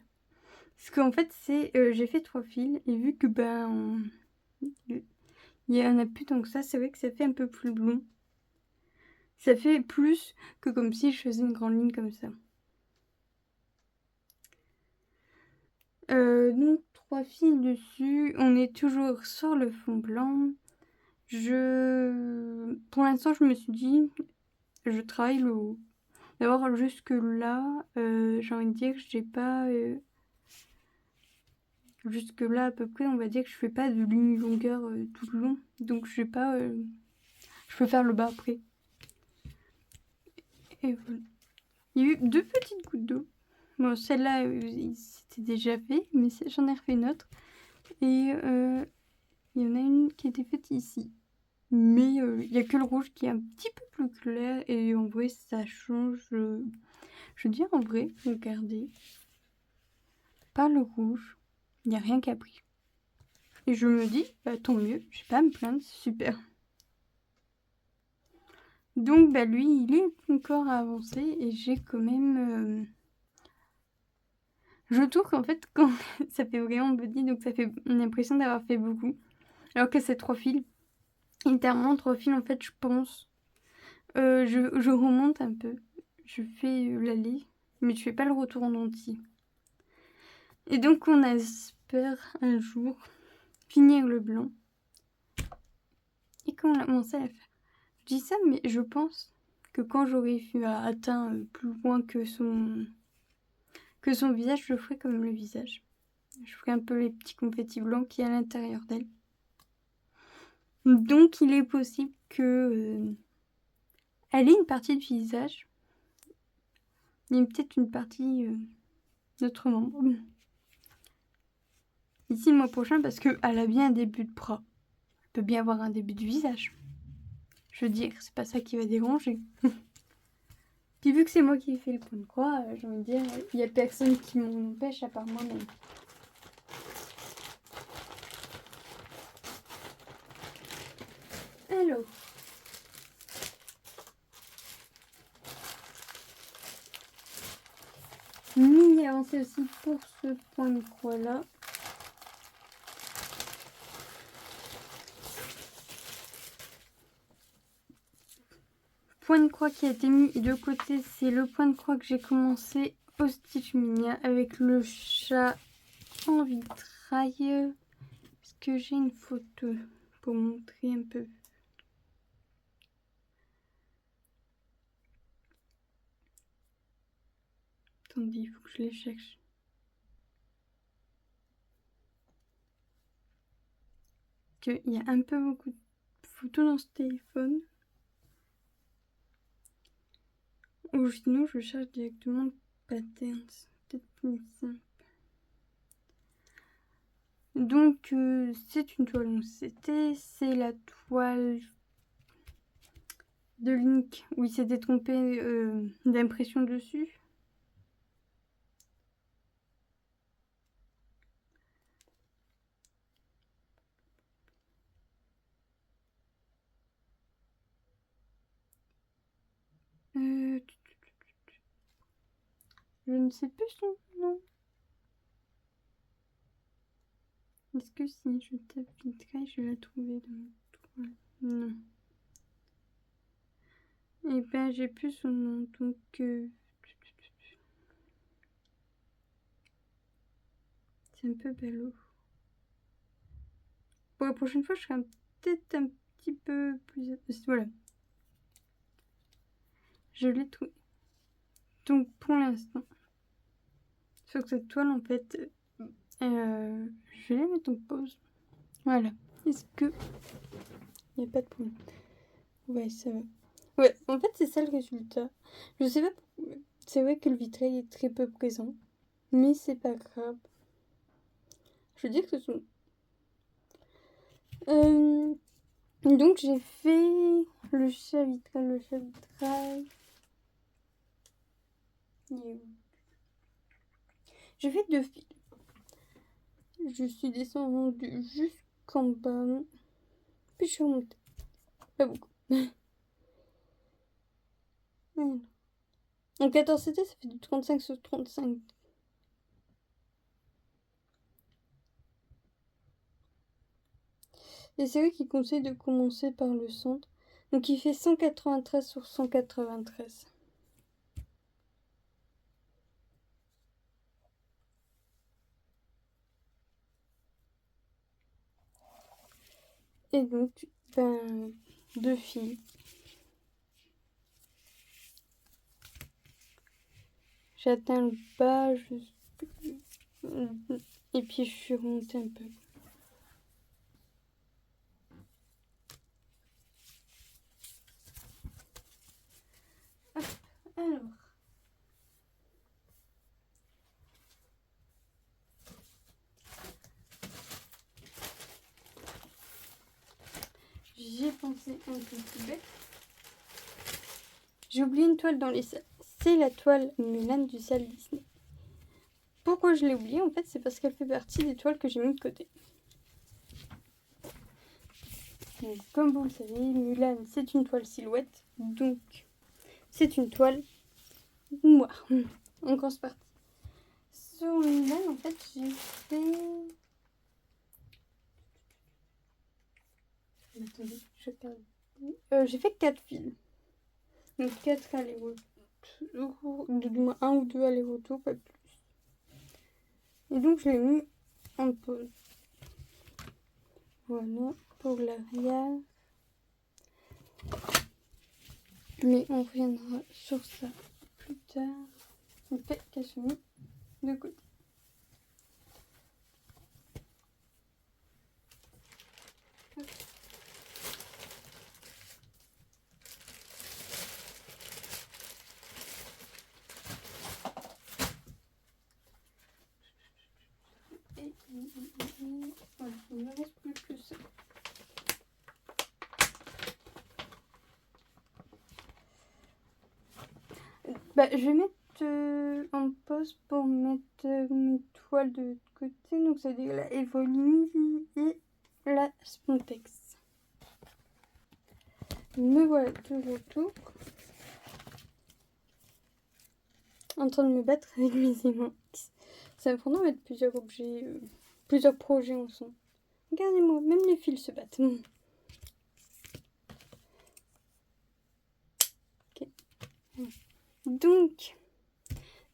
Parce qu'en fait, c'est j'ai fait 3 fils et vu que ben il y en a plus tant que ça, c'est vrai que ça fait un peu plus long. Ça fait plus que comme si je faisais une grande ligne comme ça. Donc 3 fils dessus, on est toujours sur le fond blanc. Pour l'instant, je me suis dit, je travaille le haut. D'abord, jusque là, j'ai envie de dire que j'ai pas... jusque là, à peu près, on va dire que je fais pas de ligne longueur tout le long. Donc, je sais pas... je peux faire le bas après. Et voilà. Il y a eu 2 petites gouttes d'eau. Bon, celle-là, c'était déjà fait, mais j'en ai refait une autre. Et il y en a une qui était faite ici. Mais il n'y a que le rouge qui est un petit peu plus clair. Et en vrai, ça change... je veux dire, en vrai, regardez. Pas le rouge. Il n'y a rien qui a pris. Et je me dis, bah, tant mieux, je vais pas à me plaindre, c'est super. Donc bah, lui, il est encore avancé et j'ai quand même... Je trouve qu'en fait, quand ça fait vraiment body, donc ça fait l'impression d'avoir fait beaucoup. Alors que c'est 3 fils. Littéralement, 3 fils, en fait, je pense. Je remonte un peu. Je fais l'aller, mais je fais pas le retour en entier. Et donc on espère un jour finir le blanc. Et quand on a commencé à la faire. Je dis ça, mais je pense que quand j'aurai atteint plus loin que son visage, je ferai comme le visage. Je ferai un peu les petits confettis blancs qui y a à l'intérieur d'elle. Donc il est possible que elle ait une partie de visage. Il y a peut-être une partie d'autre membre. Ici le mois prochain parce qu'elle a bien un début de bras. Elle peut bien avoir un début de visage. Je veux dire, c'est pas ça qui va déranger. Puis vu que c'est moi qui ai fait le point de croix, j'ai envie de dire, il n'y a personne qui m'en empêche à part moi-même. Alors. Mini avancé aussi pour ce point de croix là. Point de croix qui a été mis de côté, c'est le point de croix que j'ai commencé au Stitch Minia avec le chat en vitrail. Est-ce que j'ai une photo pour montrer un peu? Attendez, il faut que je les cherche. Il y a un peu beaucoup de photos dans ce téléphone. Ou sinon, je cherche directement pattern. C'est peut-être plus simple. Donc, c'est une toile en CT. C'est la toile de Link où il s'était trompé d'impression dessus. Je ne sais plus son nom. Est-ce que si je tape Vitrail, je vais la trouver dans mon toile? Non. Et ben j'ai plus son nom, donc c'est un peu ballot. Pour la prochaine fois, je serai peut-être un petit peu plus... Voilà. Je l'ai trouvé. Donc pour l'instant, sur cette toile, en fait, je vais la mettre en pause. Voilà. Est-ce que... Il n'y a pas de problème. Ouais, ça va. Ouais, en fait, c'est ça le résultat. Je sais pas... C'est vrai que le vitrail est très peu présent. Mais c'est pas grave. Je veux dire que ce sont... donc j'ai fait le chat vitrail. J'ai fait 2 fils. Je suis descendue jusqu'en bas. Puis je suis remontée. Pas beaucoup. En 14 CT, ça fait du 35 sur 35. Et c'est vrai qu'il conseille de commencer par le centre. Donc il fait 193 sur 193. Et donc, 2 fils. J'atteins le bas, et puis je suis remontée un peu. Hop, alors. J'ai pensé un peu plus bête. J'ai oublié une toile dans les salles. C'est la toile Mulan du salle Disney. Pourquoi je l'ai oubliée? En fait, c'est parce qu'elle fait partie des toiles que j'ai mis de côté. Donc, comme vous le savez, Mulan, c'est une toile silhouette. Donc, c'est une toile noire. En grosse partie. Sur Mulan, en fait, j'ai fait... Attendez, je regarde. J'ai fait 4 fils. Donc 4 allers-retours. Du moins 1 ou 2 allers-retours, pas plus. Et donc je l'ai mis en pause. Voilà pour l'arrière. Mais on reviendra sur ça plus tard. Le fait qu'elle se met de côté. Et voilà, il ne reste plus que ça. Je vais mettre en pause pour mettre mes toiles de côté. Donc ça veut dire la Evolini et la Spontex. Me voilà de retour. En train de me battre avec mes aimants. Ça me prendra à mettre plusieurs objets, plusieurs projets ensemble. Regardez-moi, même les fils se battent. Okay. Donc,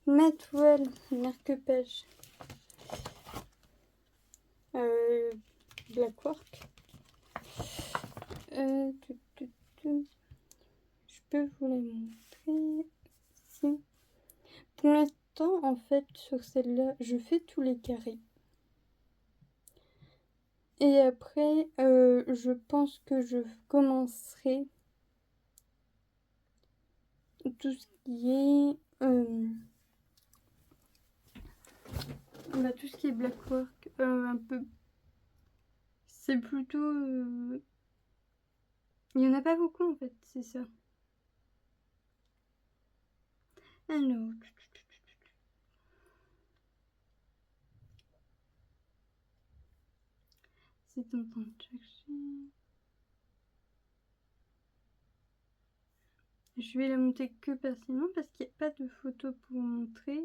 ma toile marque-page Black Work. Je peux vous la montrer ici. Pour l'instant, en fait, sur celle-là, je fais tous les carrés. Et après, je pense que je commencerai tout ce qui est... tout ce qui est Blackwork, un peu... C'est plutôt... Il n'y en a pas beaucoup, en fait, c'est ça. Alors, c'est en train de chercher. Je vais la monter que partiellement parce qu'il n'y a pas de photo pour montrer.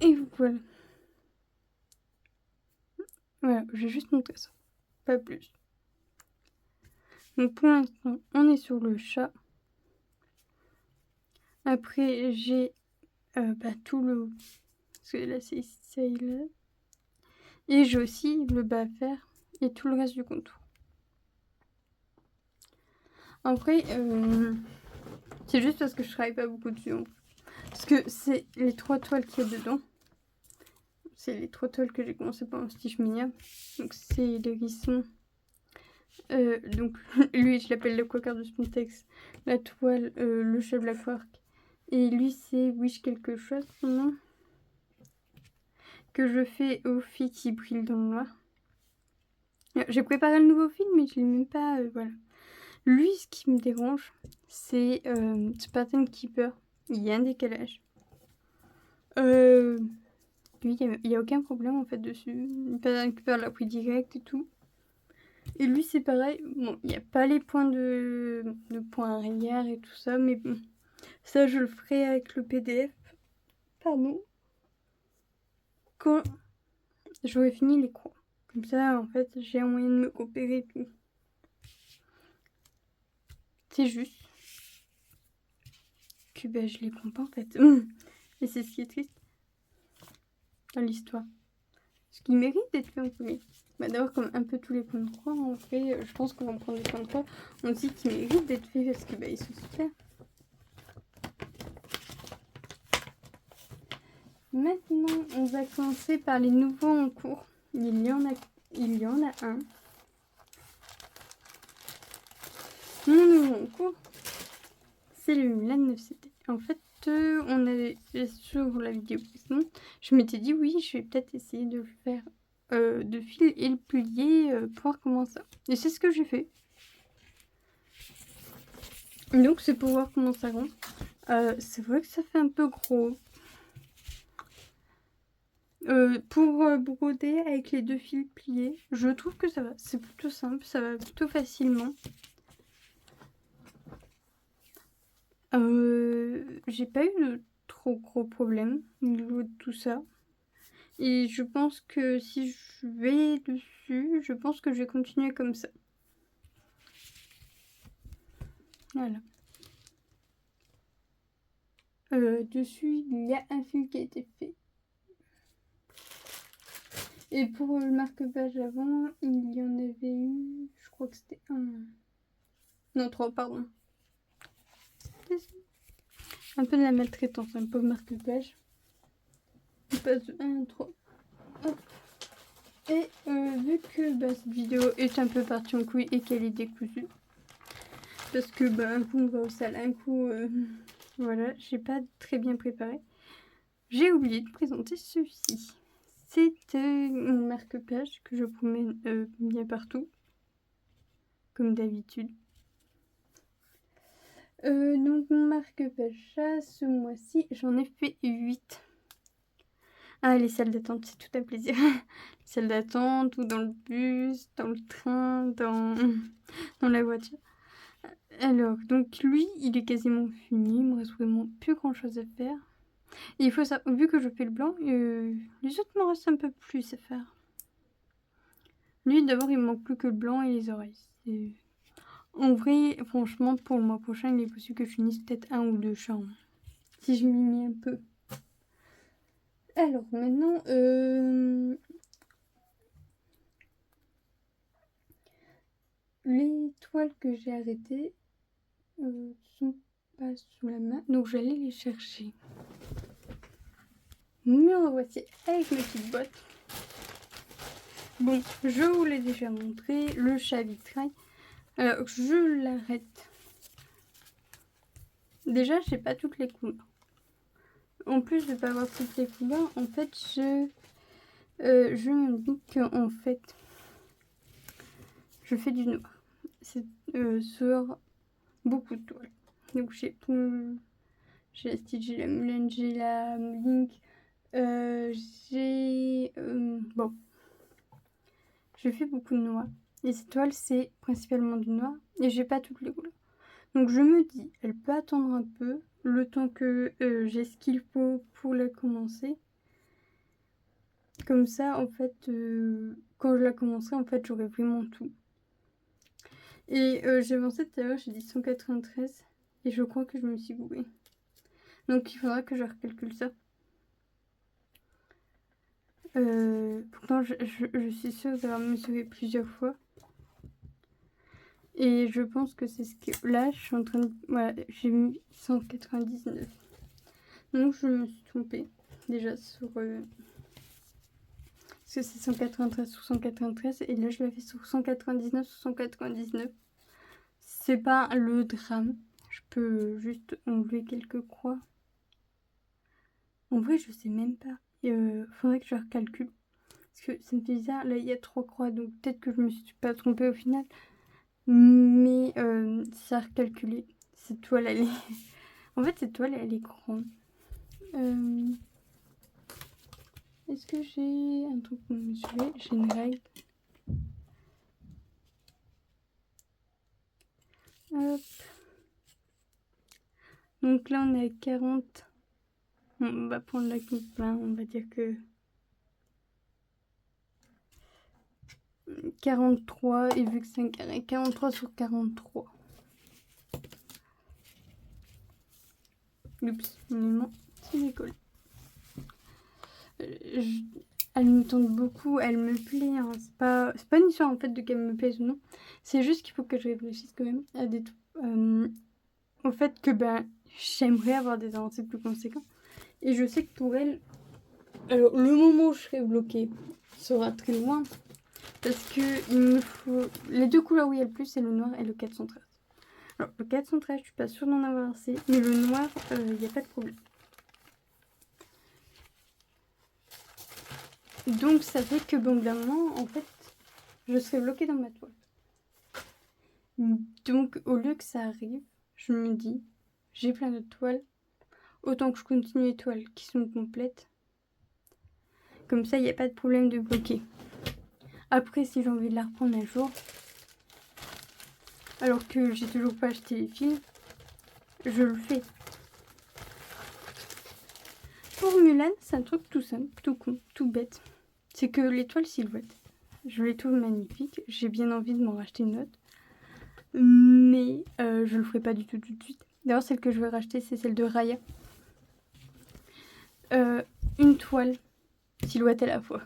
Et voilà. Voilà, j'ai juste montré ça. Pas plus. Donc pour l'instant, on est sur le chat. Après, j'ai tout le... Parce que là, c'est ça et là. Et j'ai aussi le bas à faire et tout le reste du contour. Après, c'est juste parce que je travaille pas beaucoup dessus. Parce que c'est les 3 toiles qu'il y a dedans. C'est les 3 toiles que j'ai commencé par un Stitch Mania. Donc c'est les Hérissons. Donc lui, je l'appelle le Quaker de Spontex. La toile, le chat Black Quark. Et lui, c'est Wish quelque chose, non, que je fais aux filles qui brillent dans le noir. J'ai préparé le nouveau film, mais je l'ai même pas... voilà. Lui, ce qui me dérange, c'est Spartan Keeper. Il y a un décalage. Lui, il n'y a aucun problème en fait dessus. Spartan Keeper l'a pris direct et tout. Et lui, c'est pareil. Bon, il n'y a pas les points de points arrière et tout ça, mais bon. Ça, je le ferai avec le PDF. Pardon. Quand j'aurai fini les cours. Comme ça, en fait, j'ai un moyen de me coopérer et tout. C'est juste que je les comprends pas en fait. Et c'est ce qui est triste dans l'histoire. Ce qui mérite d'être fait en premier. D'abord, comme un peu tous les points de croix, en fait, je pense qu'on va prendre des points de croix. On dit qu'ils méritent d'être faits parce que ils sont super. Maintenant, on va commencer par les nouveaux en cours. Il y en a un. Mon nouveau en cours, c'est le Milan 9CT. En fait, on avait sur la vidéo précédente, je m'étais dit oui, je vais peut-être essayer de le faire de fil et le plier pour voir comment ça. Et c'est ce que j'ai fait. Donc c'est pour voir comment ça rend. C'est vrai que ça fait un peu gros. Pour broder avec les 2 fils pliés, je trouve que ça va. C'est plutôt simple, ça va plutôt facilement. J'ai pas eu de trop gros problèmes au niveau de tout ça. Et je pense que si je vais dessus, je pense que je vais continuer comme ça. Voilà. Dessus, il y a un fil qui a été fait. Et pour le marque-page avant, il y en avait eu, je crois que c'était un... Non, 3, pardon. Un peu de la maltraitance, un peu marque-page. On passe de 1 à 3. Hop. Et vu que cette vidéo est un peu partie en couille et qu'elle est décousue, parce que un coup on va au salle, un coup voilà, j'ai pas très bien préparé, j'ai oublié de présenter celui-ci. C'est mon marque-page que je promène bien partout, comme d'habitude. Donc mon marque-page, ce mois-ci, j'en ai fait 8. Ah, les salles d'attente, c'est tout un plaisir. Les salles d'attente, ou dans le bus, dans le train, dans la voiture. Alors, donc lui, il est quasiment fini. Il me reste vraiment plus grand chose à faire. Et il faut ça, vu que je fais le blanc, les autres me restent un peu plus à faire. Lui, d'abord, il me manque plus que le blanc et les oreilles. En vrai, franchement, pour le mois prochain, il est possible que je finisse peut-être 1 ou 2 chats. Si je m'y mets un peu. Alors, maintenant, les toiles que j'ai arrêtées sont pas sous la main, donc j'allais les chercher. Me revoici avec mes petites bottes. Bon, je vous l'ai déjà montré, le chat vitrail. Alors, je l'arrête. Déjà, j'ai pas toutes les couleurs. En plus de pas avoir toutes les couleurs, en fait, je me dis qu'en fait, je fais du noir. C'est sur beaucoup de toiles. Donc j'ai la Stitch, j'ai la Mulan, j'ai la Link, bon, je fais beaucoup de noix. Et cette toile, c'est principalement du noir. Et j'ai pas toutes les couleurs. Donc je me dis, elle peut attendre un peu, le temps que j'ai ce qu'il faut pour la commencer. Comme ça, en fait, quand je la commencerai, en fait, j'aurai vraiment tout. Et j'ai avancé tout à l'heure, j'ai dit 193. Et je crois que je me suis gourée. Donc il faudra que je recalcule ça. Pourtant, je suis sûre d'avoir mesuré plusieurs fois. Et je pense que c'est ce que... Là, je suis en train de... Voilà, j'ai mis 199. Donc, je me suis trompée. Déjà sur... Parce que c'est 193 sur 193. Et là, je l'ai fait sur 199 sur 199. C'est pas le drame. Je peux juste enlever quelques croix. En vrai, je sais même pas. Faudrait que je recalcule. Parce que ça me fait bizarre. Là, il y a 3 croix. Donc, peut-être que je me suis pas trompée au final. Mais ça a recalculé. Cette toile, elle est... En fait, cette toile, elle est grande. Est-ce que j'ai un truc pour mesurer? J'ai une règle. Hop. Donc là, on est à 40. On va prendre la coupe plein. On va dire que 43. Et vu que c'est un carré, 43 sur 43. Oups, mon c'est décollé. Elle me tente beaucoup, elle me plaît. Hein. C'est pas une histoire en fait de qu'elle me plaise ou non. C'est juste qu'il faut que je réfléchisse quand même à des au fait que j'aimerais avoir des avancées plus conséquentes. Et je sais que pour elle, alors le moment où je serai bloquée sera très loin. Parce que il me faut... Les deux couleurs où il y a le plus, c'est le noir et le 413. Alors le 413, je suis pas sûre d'en avoir assez. Mais le noir, il n'y a pas de problème. Donc ça fait que bon, d'un moment, en fait, je serai bloquée dans ma toile. Donc au lieu que ça arrive, je me dis, j'ai plein de toiles, autant que je continue les toiles qui sont complètes. Comme ça, il n'y a pas de problème de bloquer. Après, si j'ai envie de la reprendre un jour, alors que j'ai toujours pas acheté les fils, je le fais. Pour Mulan, c'est un truc tout simple, tout con, tout bête. C'est que l'étoile silhouette, je les trouve magnifiques. J'ai bien envie de m'en racheter une autre. Mais je le ferai pas du tout tout de suite. D'ailleurs, celle que je vais racheter, c'est celle de Raya. Une toile silhouette à la fois.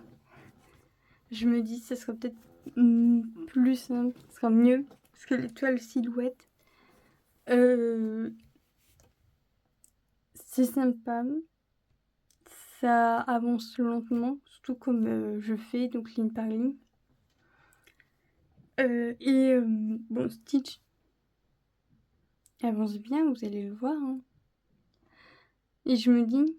Je me dis, ça sera peut-être plus simple, ça sera mieux. Parce que l'étoile silhouette, c'est sympa. Ça avance lentement, surtout comme je fais, donc ligne par ligne. Bon, Stitch avance bien, vous allez le voir. Hein. Et je me dis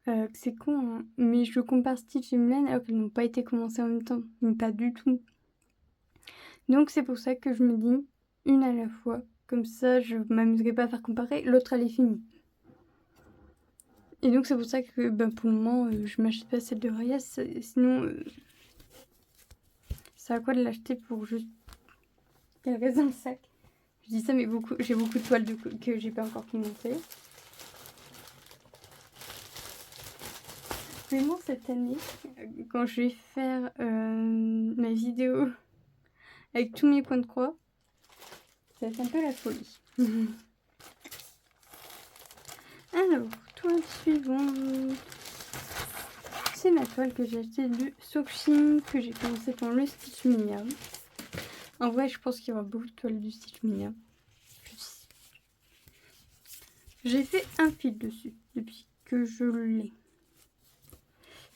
que c'est con, hein, mais je compare Stitch et Mulan alors qu'elles n'ont pas été commencées en même temps, mais pas du tout. Donc c'est pour ça que je me dis une à la fois, comme ça je m'amuserai pas à faire comparer, l'autre elle est finie. Et donc c'est pour ça que pour le moment je m'achète pas celle de Raya, sinon c'est à quoi de l'acheter pour juste qu'elle reste dans le sac. Je dis ça mais j'ai beaucoup de toiles que j'ai pas encore commencé. Vraiment cette année, quand je vais faire ma vidéo avec tous mes points de croix, ça va être un peu la folie. Alors, toile suivante. C'est ma toile que j'ai achetée du Sokshin, que j'ai commencé par le Stitch Mania. En vrai, je pense qu'il y aura beaucoup de toiles du Stitch Mania. J'ai fait un fil dessus depuis que je l'ai.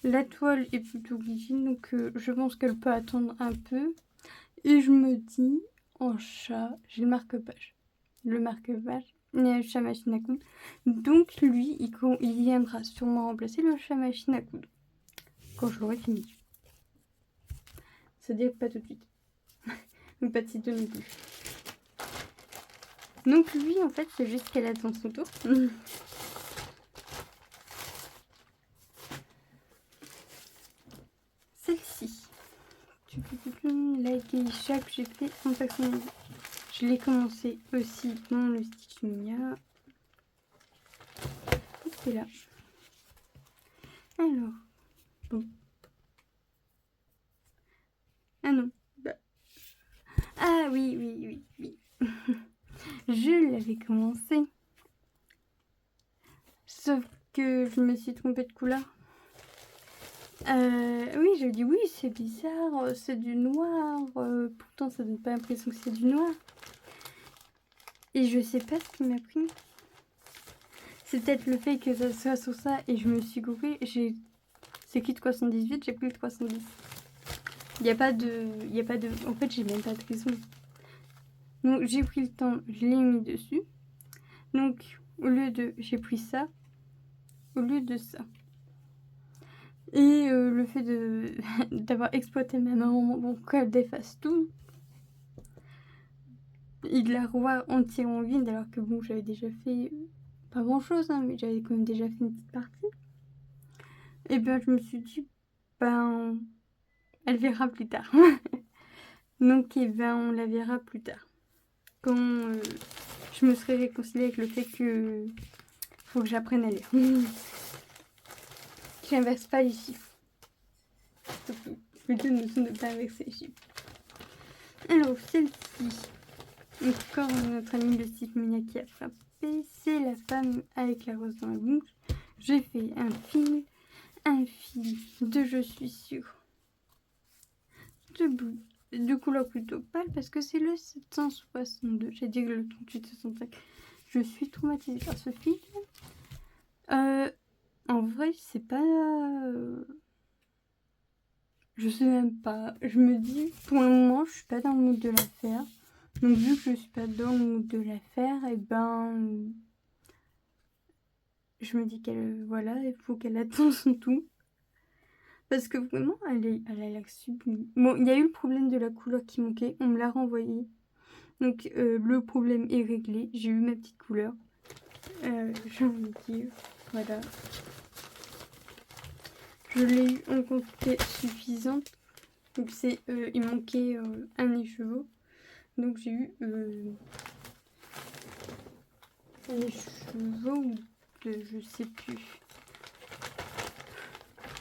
La toile est plutôt glissée, donc je pense qu'elle peut attendre un peu. Et je me dis, en chat, j'ai le marque-page. Le marque-page, il y a le chat machine à coudre. Donc lui, il viendra sûrement remplacer le chat machine à coudre. Quand je l'aurai fini. C'est-à-dire pas tout de suite. Mais pas de sitôt non plus. Donc lui, en fait, c'est juste qu'elle attend son tour. Celle-ci. La geisha que j'ai fait en personnalisé. Je l'ai commencé aussi dans le Stitch Mia. C'est là. Alors, bon. Ah non. Bah. Ah oui. Je l'avais commencé. Sauf que je me suis trompée de couleur. Oui, j'ai dit oui, c'est bizarre, c'est du noir. Pourtant, ça donne pas l'impression que c'est du noir. Et je sais pas ce qui m'a pris. C'est peut-être le fait que ça soit sur ça et je me suis gourée. C'est qui de 318, j'ai pris le 310. Il n'y a pas de... En fait, j'ai même pas de raison. Donc, j'ai pris le temps, je l'ai mis dessus. Donc, au lieu de... J'ai pris ça. Au lieu de ça. Et le fait d'avoir exploité ma maman pour qu'elle défasse tout. Et de la revoir entière en vide alors que bon, j'avais déjà fait... Pas grand-chose, hein, mais j'avais quand même déjà fait une petite partie. Et ben, je me suis dit, ben... Elle verra plus tard. Donc, eh ben, on la verra plus tard. Quand je me serai réconciliée avec le fait que faut que j'apprenne à lire. J'inverse pas les chiffres. Plutôt une notion de ne pas inverser les chiffres. Alors, celle-ci. Encore notre ami le Stitch Mia qui a frappé. C'est la femme avec la rose dans la bouche. J'ai fait un fil de je suis sûre. De couleur plutôt pâle parce que c'est le 762. J'ai dit que le 3865. Je suis traumatisée par ce film. En vrai, c'est pas... Je sais même pas. Je me dis, pour le moment, je suis pas dans le mood de la faire. Donc, vu que je suis pas dans le mood de la faire, et ben... Je me dis qu'elle... Voilà, il faut qu'elle attende son tout. Parce que vraiment, elle a l'air sublime. Bon, il y a eu le problème de la couleur qui manquait. On me l'a renvoyé. Donc, le problème est réglé. J'ai eu ma petite couleur. J'ai envie de dire. Voilà. Je l'ai eu en quantité suffisante. Donc, il manquait un écheveau. Donc, j'ai eu un écheveau ou deux, je sais plus.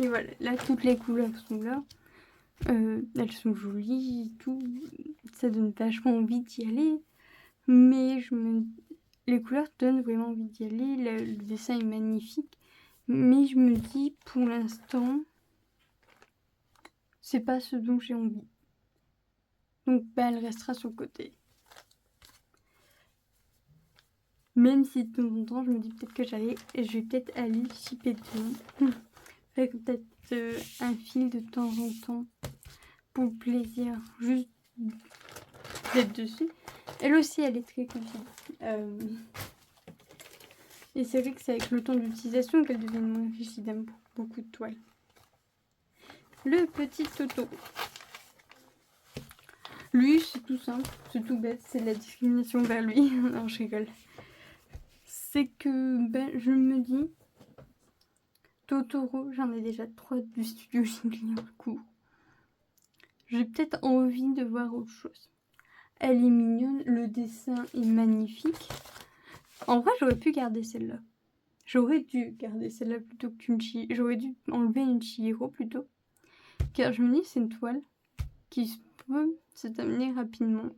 Et voilà, là, toutes les couleurs sont là. Elles sont jolies et tout. Ça donne vachement envie d'y aller. Mais les couleurs donnent vraiment envie d'y aller. Le dessin est magnifique. Mais je me dis, pour l'instant, c'est pas ce dont j'ai envie. Donc, bah, elle restera sur le côté. Même si de temps en temps, je me dis peut-être que je vais peut-être aller shipper dedans. Faire peut-être un fil de temps en temps. Pour le plaisir. Juste d'être dessus. Elle aussi, elle est très confiante. Et c'est vrai que c'est avec le temps d'utilisation qu'elle devient moins rigide pour beaucoup de toiles. Le petit Toto. Lui, c'est tout simple, c'est tout bête, c'est de la discrimination vers lui. Non, je rigole. C'est que ben, je me dis, Totoro, j'en ai déjà 3 du studio Ghibli en cours. J'ai peut-être envie de voir autre chose. Elle est mignonne, le dessin est magnifique. En vrai, j'aurais pu garder celle-là. J'aurais dû garder celle-là plutôt qu'une Chihiro. J'aurais dû enlever une Chihiro plutôt. Car je me dis, c'est une toile qui peut se terminer rapidement.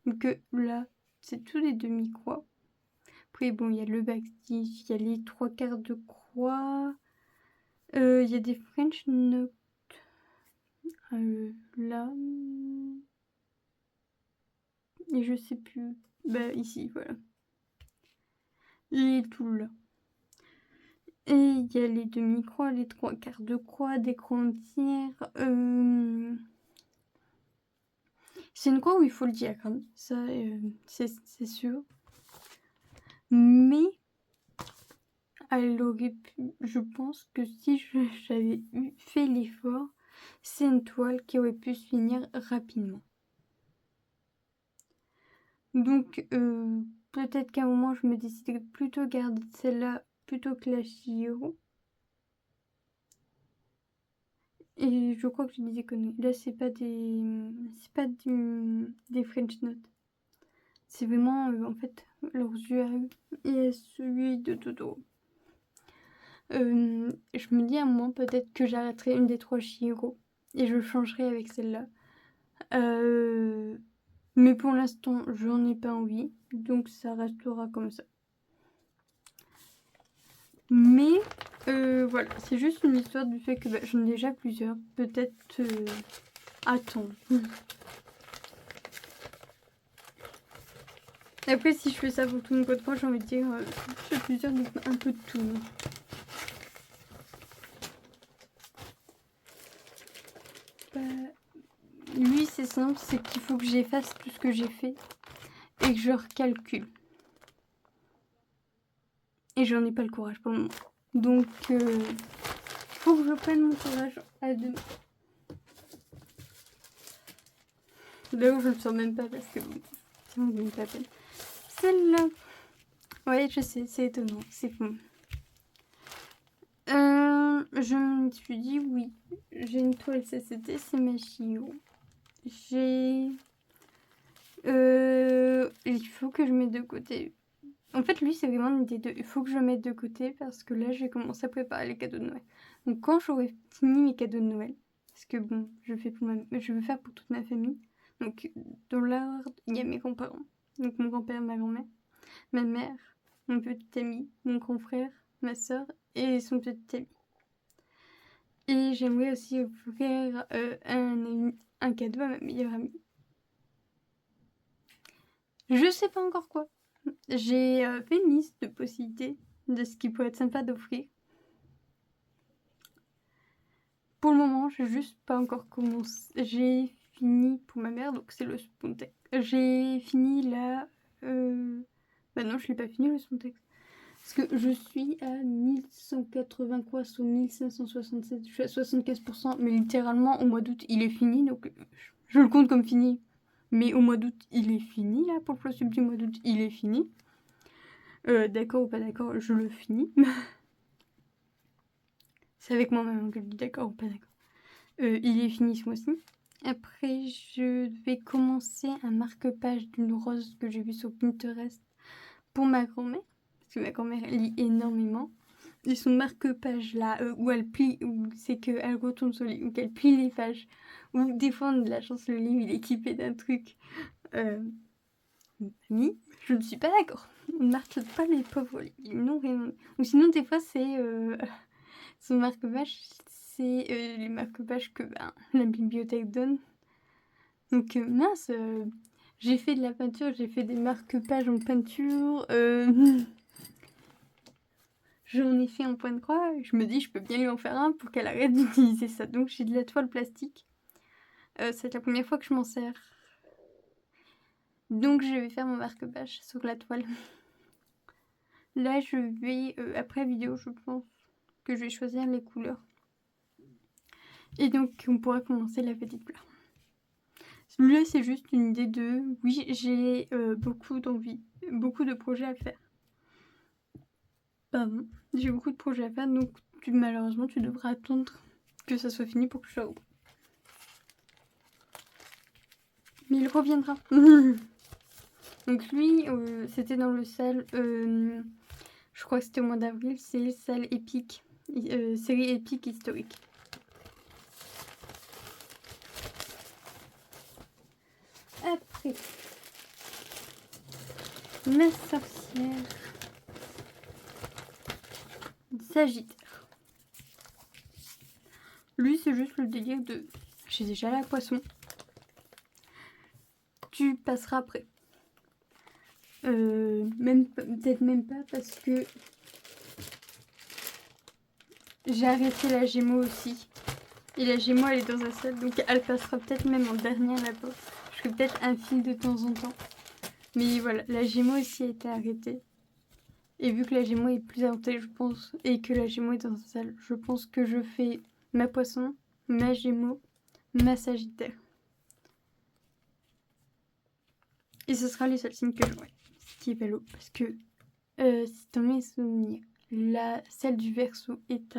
Donc là, c'est tous les demi-croix. Après, bon, il y a le backstitch, il y a les 3/4 de croix. Il y a des French notes. Là. Et je sais plus. Bah, ici, voilà. Et tout là. Et il y a les demi-croix, les 3/4 de croix, des croix entières. C'est une croix où il faut le diagramme, ça c'est sûr. Mais elle aurait pu, je pense que si j'avais fait l'effort, c'est une toile qui aurait pu se finir rapidement. Donc peut-être qu'à un moment, je me déciderai plutôt garder celle-là plutôt que la Chihiro. Et je crois que je dis des conneries. Là, c'est pas des French Notes. C'est vraiment, en fait, leurs yeux à eux et celui de Totoro. Je me dis à un moment, peut-être que j'arrêterai une des 3 Chihiro et je changerai avec celle-là. Mais pour l'instant, j'en ai pas envie, donc ça restera comme ça. Mais voilà, c'est juste une histoire du fait que j'en ai déjà plusieurs. Peut-être attendre. Après, si je fais ça pour tout mon code 3, j'ai envie de dire, je fais plusieurs, donc un peu de tout. Lui, c'est simple, c'est qu'il faut que j'efface tout ce que j'ai fait et que je recalcule. Et j'en ai pas le courage pour le moment. Donc, faut que je prenne mon courage à deux. Là où je le sens même pas parce que ça me donne pas peine. Celle-là. Ouais, je sais, c'est étonnant, c'est bon. Je me suis dit oui, j'ai une toile CCT, c'est ma Chihiro. Il faut que je mette de côté. En fait, lui, c'est vraiment une idée de il faut que je mette de côté parce que là, j'ai commencé à préparer les cadeaux de Noël. Donc, quand j'aurai fini mes cadeaux de Noël, parce que bon, je veux faire pour toute ma famille. Donc, dans l'ordre, il y a mes grands-parents. Donc, mon grand-père, ma grand-mère, ma mère, mon petit ami, mon grand frère, ma soeur et son petit ami. Et j'aimerais aussi offrir un cadeau à ma meilleure amie. Je sais pas encore quoi. J'ai fait une liste de possibilités de ce qui pourrait être sympa d'offrir. Pour le moment, j'ai juste pas encore commencé. J'ai fini pour ma mère, donc c'est le Spontex. J'ai fini là. Bah non, je l'ai pas fini le Spontex. Parce que je suis à 1180 quoi sur 1567. Je suis à 75%, mais littéralement au mois d'août il est fini, donc je le compte comme fini. Mais au mois d'août il est fini là, pour le flow sub du mois d'août il est fini. D'accord ou pas d'accord, je le finis. C'est avec moi-même que je dis d'accord ou pas d'accord. Il est fini ce mois-ci. Après, je vais commencer un marque-page d'une rose que j'ai vue sur Pinterest pour ma grand-mère. Parce que ma grand-mère lit énormément. Et son marque-page là, où elle plie, où c'est qu'elle retourne sur les, ou qu'elle plie les pages. Ou des fois, on a de la chance, le livre il est équipé d'un truc. Mamie, je ne suis pas d'accord. On ne marque pas les pauvres livres. Ils n'ont rien. Ou sinon, des fois, c'est son marque-page, c'est les marque-pages que la bibliothèque donne. Donc mince, j'ai fait de la peinture, j'ai fait des marque-pages en peinture. J'en ai fait en point de croix. Je me dis, je peux bien lui en faire un pour qu'elle arrête d'utiliser ça. Donc j'ai de la toile plastique. C'est la première fois que je m'en sers. Donc je vais faire mon marque-page sur la toile. Là, je vais, après vidéo, je pense que je vais choisir les couleurs. Et donc, on pourra commencer la petite fleur. Celui-là, c'est juste une idée de... Oui, j'ai beaucoup d'envie, beaucoup de projets à faire. Pardon, j'ai beaucoup de projets à faire, donc malheureusement, tu devras attendre que ça soit fini pour que je sois au bout. Mais il reviendra. Donc lui, c'était dans le salle, je crois que c'était au mois d'avril, c'est salle épique, série épique historique. Après, ma sorcière, Sagittaire. Lui, c'est juste le délire de... J'ai déjà la poisson. Tu passeras après. Peut-être même pas parce que j'ai arrêté la Gémeaux aussi. Et la Gémeaux, elle est dans un salle, donc elle passera peut-être même en dernière là-bas. Je ferai peut-être un fil de temps en temps. Mais voilà, la Gémeaux aussi a été arrêtée. Et vu que la Gémeaux est plus avancée, je pense, et que la Gémeaux est dans une salle, je pense que je fais ma Poisson, ma Gémeaux, ma Sagittaire. Et ce sera les seuls signes que j'aurai. Ce Archipelago parce que c'est dans mes souvenirs. Celle du Verseau est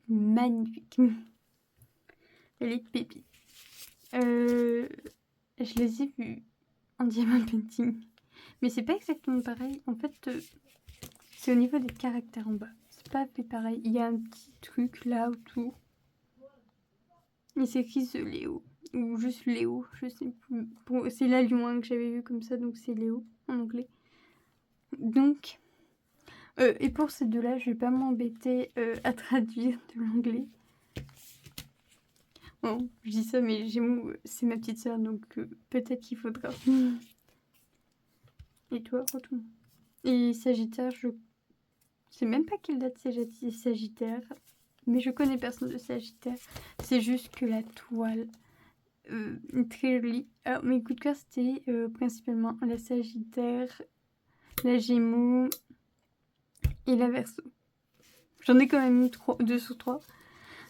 magnifique. Elle est pépite. Je les ai vus en diamant painting. Mais c'est pas exactement pareil. En fait, c'est au niveau des caractères en bas. C'est pas fait pareil. Il y a un petit truc là autour. Et c'est écrit The Léo. Ou juste Léo. Je sais plus. C'est la Lyon que j'avais vu comme ça. Donc c'est Léo en anglais. Donc. Et pour ces deux-là, je vais pas m'embêter à traduire de l'anglais. Bon, je dis ça, mais Gémeaux, c'est ma petite sœur, donc peut-être qu'il faudra. Et toi, retourne. Et Sagittaire, je sais même pas quelle date c'est Sagittaire, mais je connais personne de Sagittaire. C'est juste que la toile est très jolie. Alors, mes coups de cœur, c'était principalement la Sagittaire, la Gémeaux et la Verseau. J'en ai quand même eu 2 sur 3.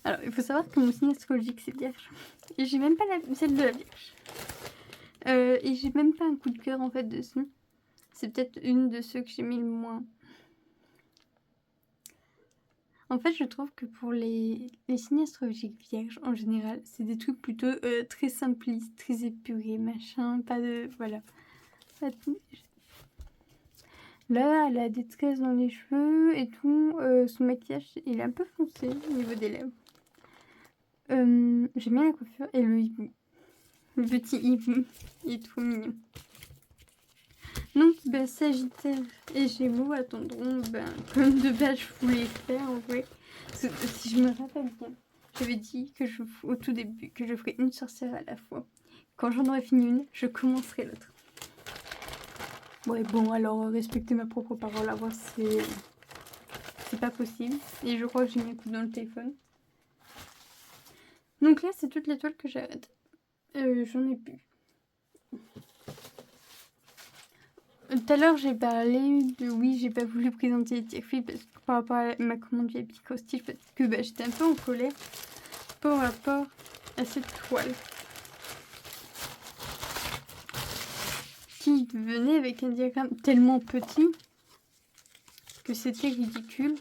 Alors, il faut savoir que mon signe astrologique, c'est Vierge. Et j'ai même pas celle de la Vierge. Et j'ai même pas un coup de cœur, en fait, dessus. C'est peut-être une de ceux que j'ai mis le moins. En fait, je trouve que pour les signes astrologiques vierges, en général, c'est des trucs plutôt très simplistes, très épurés, machin, pas de... Voilà. Là, elle a des tresses dans les cheveux et tout. Son maquillage, il est un peu foncé au niveau des lèvres. J'aime bien la coiffure et le hibou. Le petit hibou, il est trop mignon. Donc, Sagittaire et Gémeaux attendront, comme de base je voulais faire en vrai. Si je me rappelle bien, j'avais dit que au tout début que je ferais une sorcière à la fois. Quand j'en aurai fini une, je commencerai l'autre. Ouais, bon, alors respecter ma propre parole, à voir, c'est pas possible. Et je crois que j'ai mis un coup dans le téléphone. Donc là, c'est toutes les toiles que j'arrête. J'en ai plus. Tout à l'heure, j'ai parlé de... Oui, j'ai pas voulu présenter les tire-filles par rapport à ma commande via Picostif parce que j'étais un peu en colère par rapport à cette toile qui venait avec un diagramme tellement petit que c'était ridicule.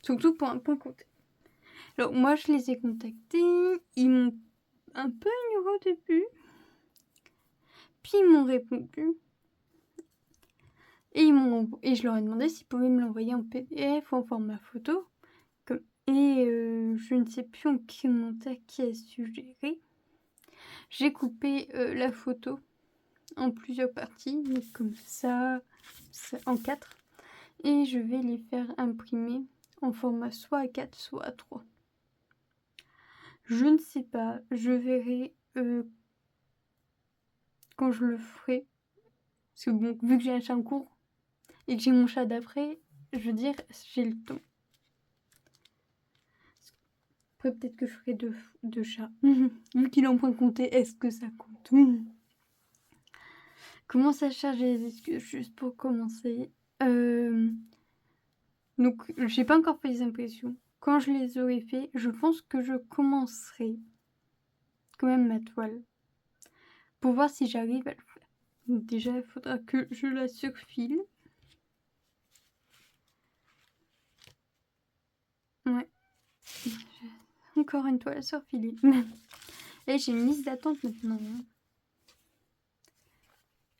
Surtout pour un point compté. Alors moi, je les ai contactés. Ils m'ont un peu ignoré au début. Puis ils m'ont répondu. Et je leur ai demandé s'ils pouvaient me l'envoyer en PDF ou en format photo. Je ne sais plus en commentaire qui a suggéré. J'ai coupé la photo en plusieurs parties, donc comme ça, en 4. Et je vais les faire imprimer en format soit A4, soit A3. Je ne sais pas, je verrai quand je le ferai. Parce que bon, vu que j'ai un chat en cours et que j'ai mon chat d'après, je veux dire, j'ai le temps. Après, peut-être que je ferai deux chats. Vu qu'il est en point compté, est-ce que ça compte? Comment ça charge les excuses juste pour commencer. Donc, j'ai pas encore fait les impressions. Quand je les aurai fait, je pense que je commencerai quand même ma toile pour voir si j'arrive à le faire. Donc déjà, il faudra que je la surfile. Ouais. Encore une toile surfilée. Et j'ai une liste d'attente maintenant.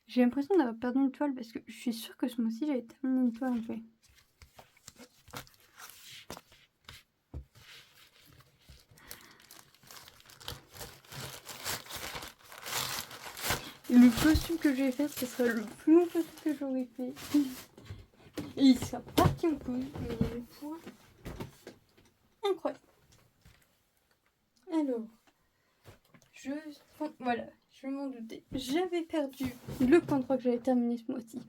J'ai l'impression d'avoir perdu une toile parce que je suis sûre que ce mois-ci j'avais terminé une toile en fait. Le costume que je vais faire, ce sera le plus long costume que j'aurais fait. Et il sera parti en couille, mais le point incroyable. Alors, voilà, je m'en doutais. J'avais perdu le point 3 que j'avais terminé ce mois-ci.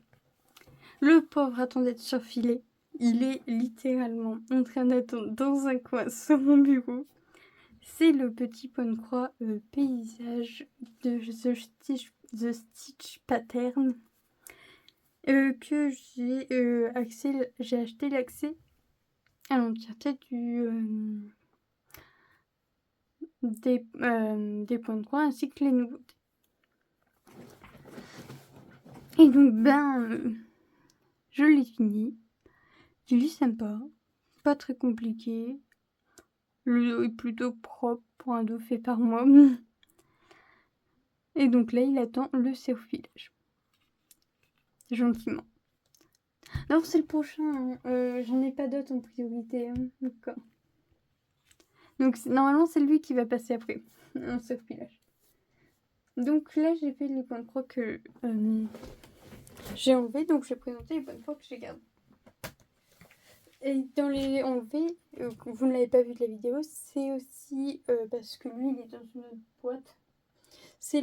Le pauvre attend d'être surfilé. Il est littéralement en train d'attendre dans un coin sur mon bureau. C'est le petit point de croix paysage de The Stitch Pattern que j'ai acheté l'accès à l'entièreté des points de croix ainsi que les nouveautés. Et donc, je l'ai fini. Il est sympa, pas très compliqué. Le dos est plutôt propre pour un dos fait par moi. Et donc là, il attend le surfilage. Gentiment. Non, c'est le prochain. J'en ai pas d'autres en priorité. D'accord. Donc normalement, c'est lui qui va passer après. Un surfilage. Donc là, j'ai fait les points de croix que j'ai enlevés. Donc je vais présenter les points de croix que j'ai gardés. Et dans les enlevés, vous ne l'avez pas vu de la vidéo, c'est aussi parce que lui, il est dans une autre boîte. C'est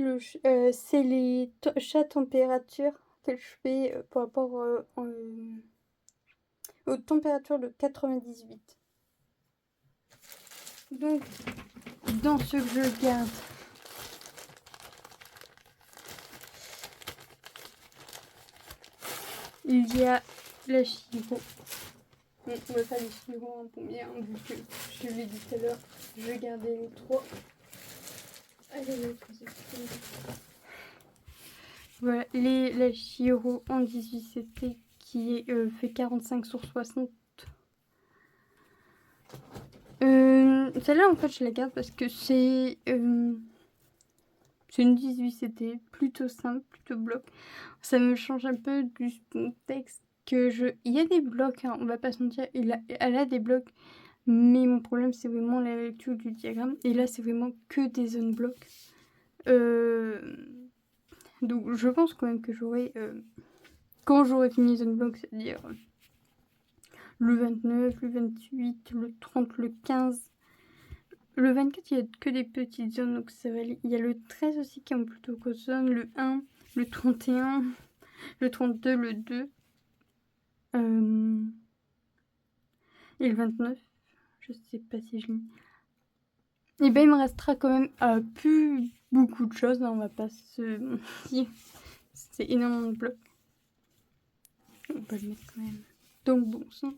les chats température que je fais par rapport aux températures de 98. Donc, dans ce que je garde, il y a la Chiro. Bon, on va faire les Chiro en premier, hein, vu que je l'ai dit tout à l'heure, je vais garder les 3. Allez, voilà, la Chiro en 18CT qui est, fait 45 sur 60. Celle-là, en fait, je la garde parce que c'est une 18CT, plutôt simple, plutôt bloc. Ça me change un peu du texte que je... Il y a des blocs, hein, on va pas se mentir, elle a des blocs, mais mon problème, c'est vraiment la lecture du diagramme. Et là, c'est vraiment que des zones blocs. Donc, je pense quand même que j'aurai... quand j'aurai fini zone bloc, c'est-à-dire le 29, le 28, le 30, le 15... Le 24, il n'y a que des petites zones, donc ça va aller. Il y a le 13 aussi qui est en plutôt grosse zone, le 1, le 31, le 32, le 2. Et le 29, je sais pas si je lis. Et il me restera quand même plus beaucoup de choses, hein, on va pas se mentir. C'est énormément de blocs. On va le mettre quand même dans le bon sens.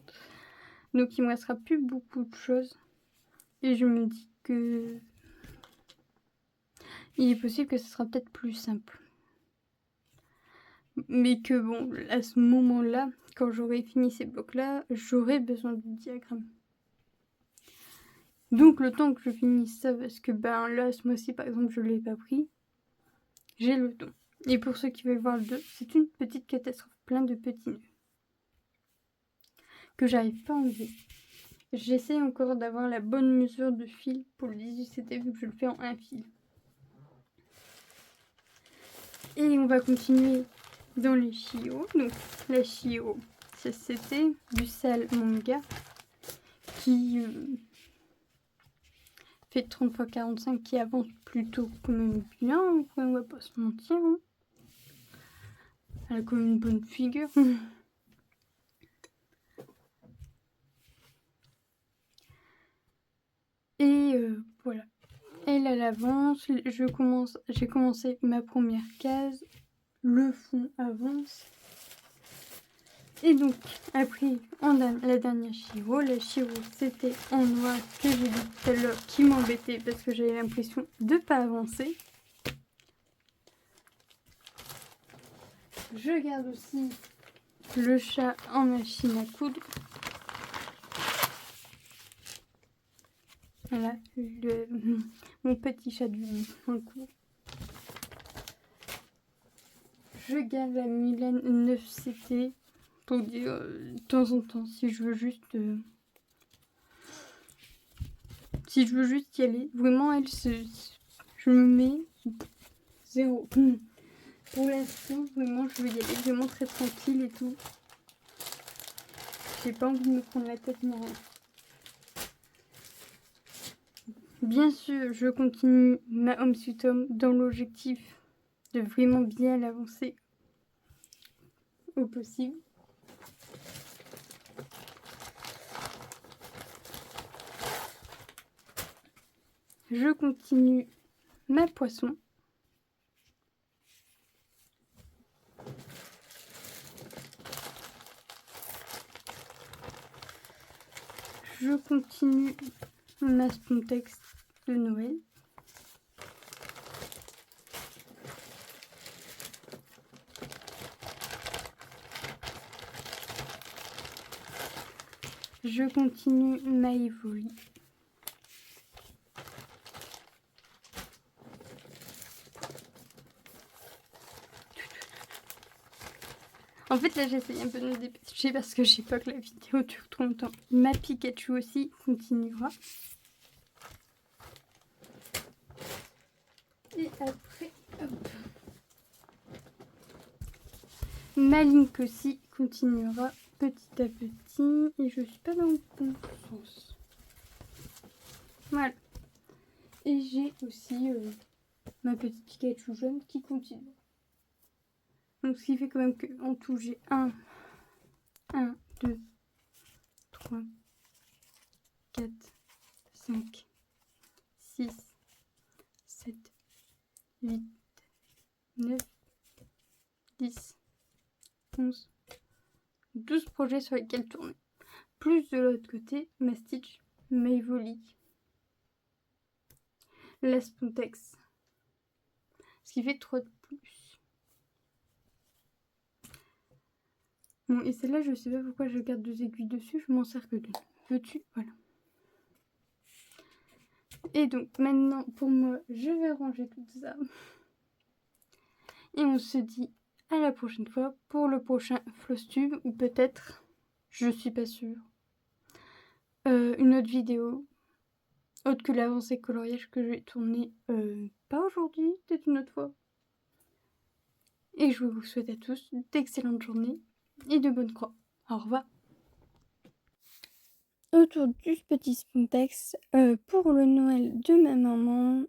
Donc il me restera plus beaucoup de choses. Et je me dis que il est possible que ce sera peut-être plus simple. Mais que bon, à ce moment-là, quand j'aurai fini ces blocs-là, j'aurai besoin du diagramme. Donc le temps que je finisse ça, parce que là, ce mois-ci, par exemple, je ne l'ai pas pris, j'ai le temps. Et pour ceux qui veulent voir le 2, c'est une petite catastrophe, plein de petits nœuds. Que j'arrive pas à enlever. J'essaie encore d'avoir la bonne mesure de fil pour le 18CT, vu que je le fais en un fil. Et on va continuer dans les Chio. Donc la Chio, c'était du sale manga qui fait 30 x 45, qui avance plutôt quand même bien, on va pas se mentir. Hein. Elle a quand même une bonne figure. Et voilà. Elle avance. J'ai commencé ma première case. Le fond avance. Et donc, après, on a la dernière Chiro. La Chiro, c'était en noir que j'ai dit tout à l'heure, qui m'embêtait parce que j'avais l'impression de ne pas avancer. Je garde aussi le chat en machine à coudre. Voilà, mon petit chat du cours. Je garde la Milan 9CT pour dire de temps en temps si je veux juste y aller. Vraiment, je me mets 0. Pour l'instant, vraiment, je veux y aller vraiment très tranquille et tout. J'ai pas envie de me prendre la tête, non. Bien sûr, je continue ma Home Sweet Home dans l'objectif de vraiment bien l'avancer au possible. Je continue ma Poisson. Je continue ma Spontex de Noël. je continue ma Evoli. En fait, là, j'essaye un peu de me dépêcher parce que j'ai peur que la vidéo dure trop longtemps. Ma Pikachu aussi continuera. Et après, hop. Ma Link aussi continuera petit à petit. Et je suis pas dans le bon sens. Voilà. Et j'ai aussi ma petite Pikachu jaune qui continue. Donc, ce qui fait quand même qu'en tout, j'ai 1, 2, 3, 4, 5, 6, 7, 8, 9, 10, 11, 12 projets sur lesquels tourner. Plus de l'autre côté, ma Stitch, ma Evoli, la Spontex. Ce qui fait 3 de plus. Bon, et celle-là, je sais pas pourquoi je garde 2 aiguilles dessus, je m'en sers que 2. Veux-tu? Voilà. Et donc, maintenant, pour moi, je vais ranger tout ça. Et on se dit à la prochaine fois pour le prochain Flosstube, ou peut-être, je suis pas sûre, une autre vidéo, autre que l'avancée coloriage que je vais tourner, pas aujourd'hui, peut-être une autre fois. Et je vous souhaite à tous d'excellentes journées et de bonnes croix. Au revoir. Autour du petit Spontex, pour le Noël de ma maman,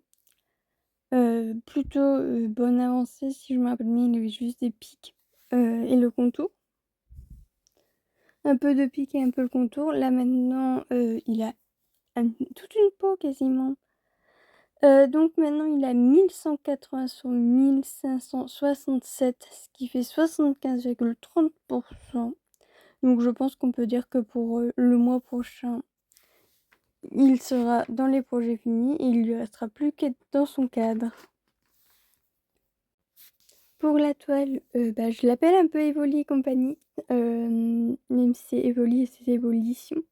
plutôt bonne avancée, si je me rappelle bien, il avait juste des pics et le contour. Un peu de pic et un peu le contour. Là maintenant, il a toute une peau quasiment. Donc maintenant, il a 1180 sur 1567, ce qui fait 75,30%. Donc je pense qu'on peut dire que pour le mois prochain, il sera dans les projets finis et il lui restera plus qu'être dans son cadre. Pour la toile, je l'appelle un peu Evoli et compagnie, même si c'est Evoli et ses évolutions.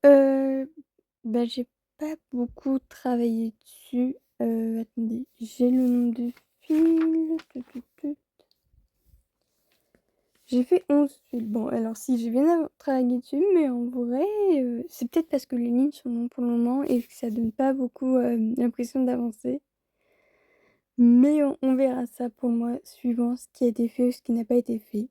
J'ai pas beaucoup travaillé dessus. Attendez, j'ai le nombre de fils. J'ai fait 11 fils. Bon, alors si j'ai bien travaillé dessus, mais en vrai, c'est peut-être parce que les lignes sont longues pour le moment et que ça donne pas beaucoup l'impression d'avancer. Mais on verra ça pour moi, suivant ce qui a été fait ou ce qui n'a pas été fait.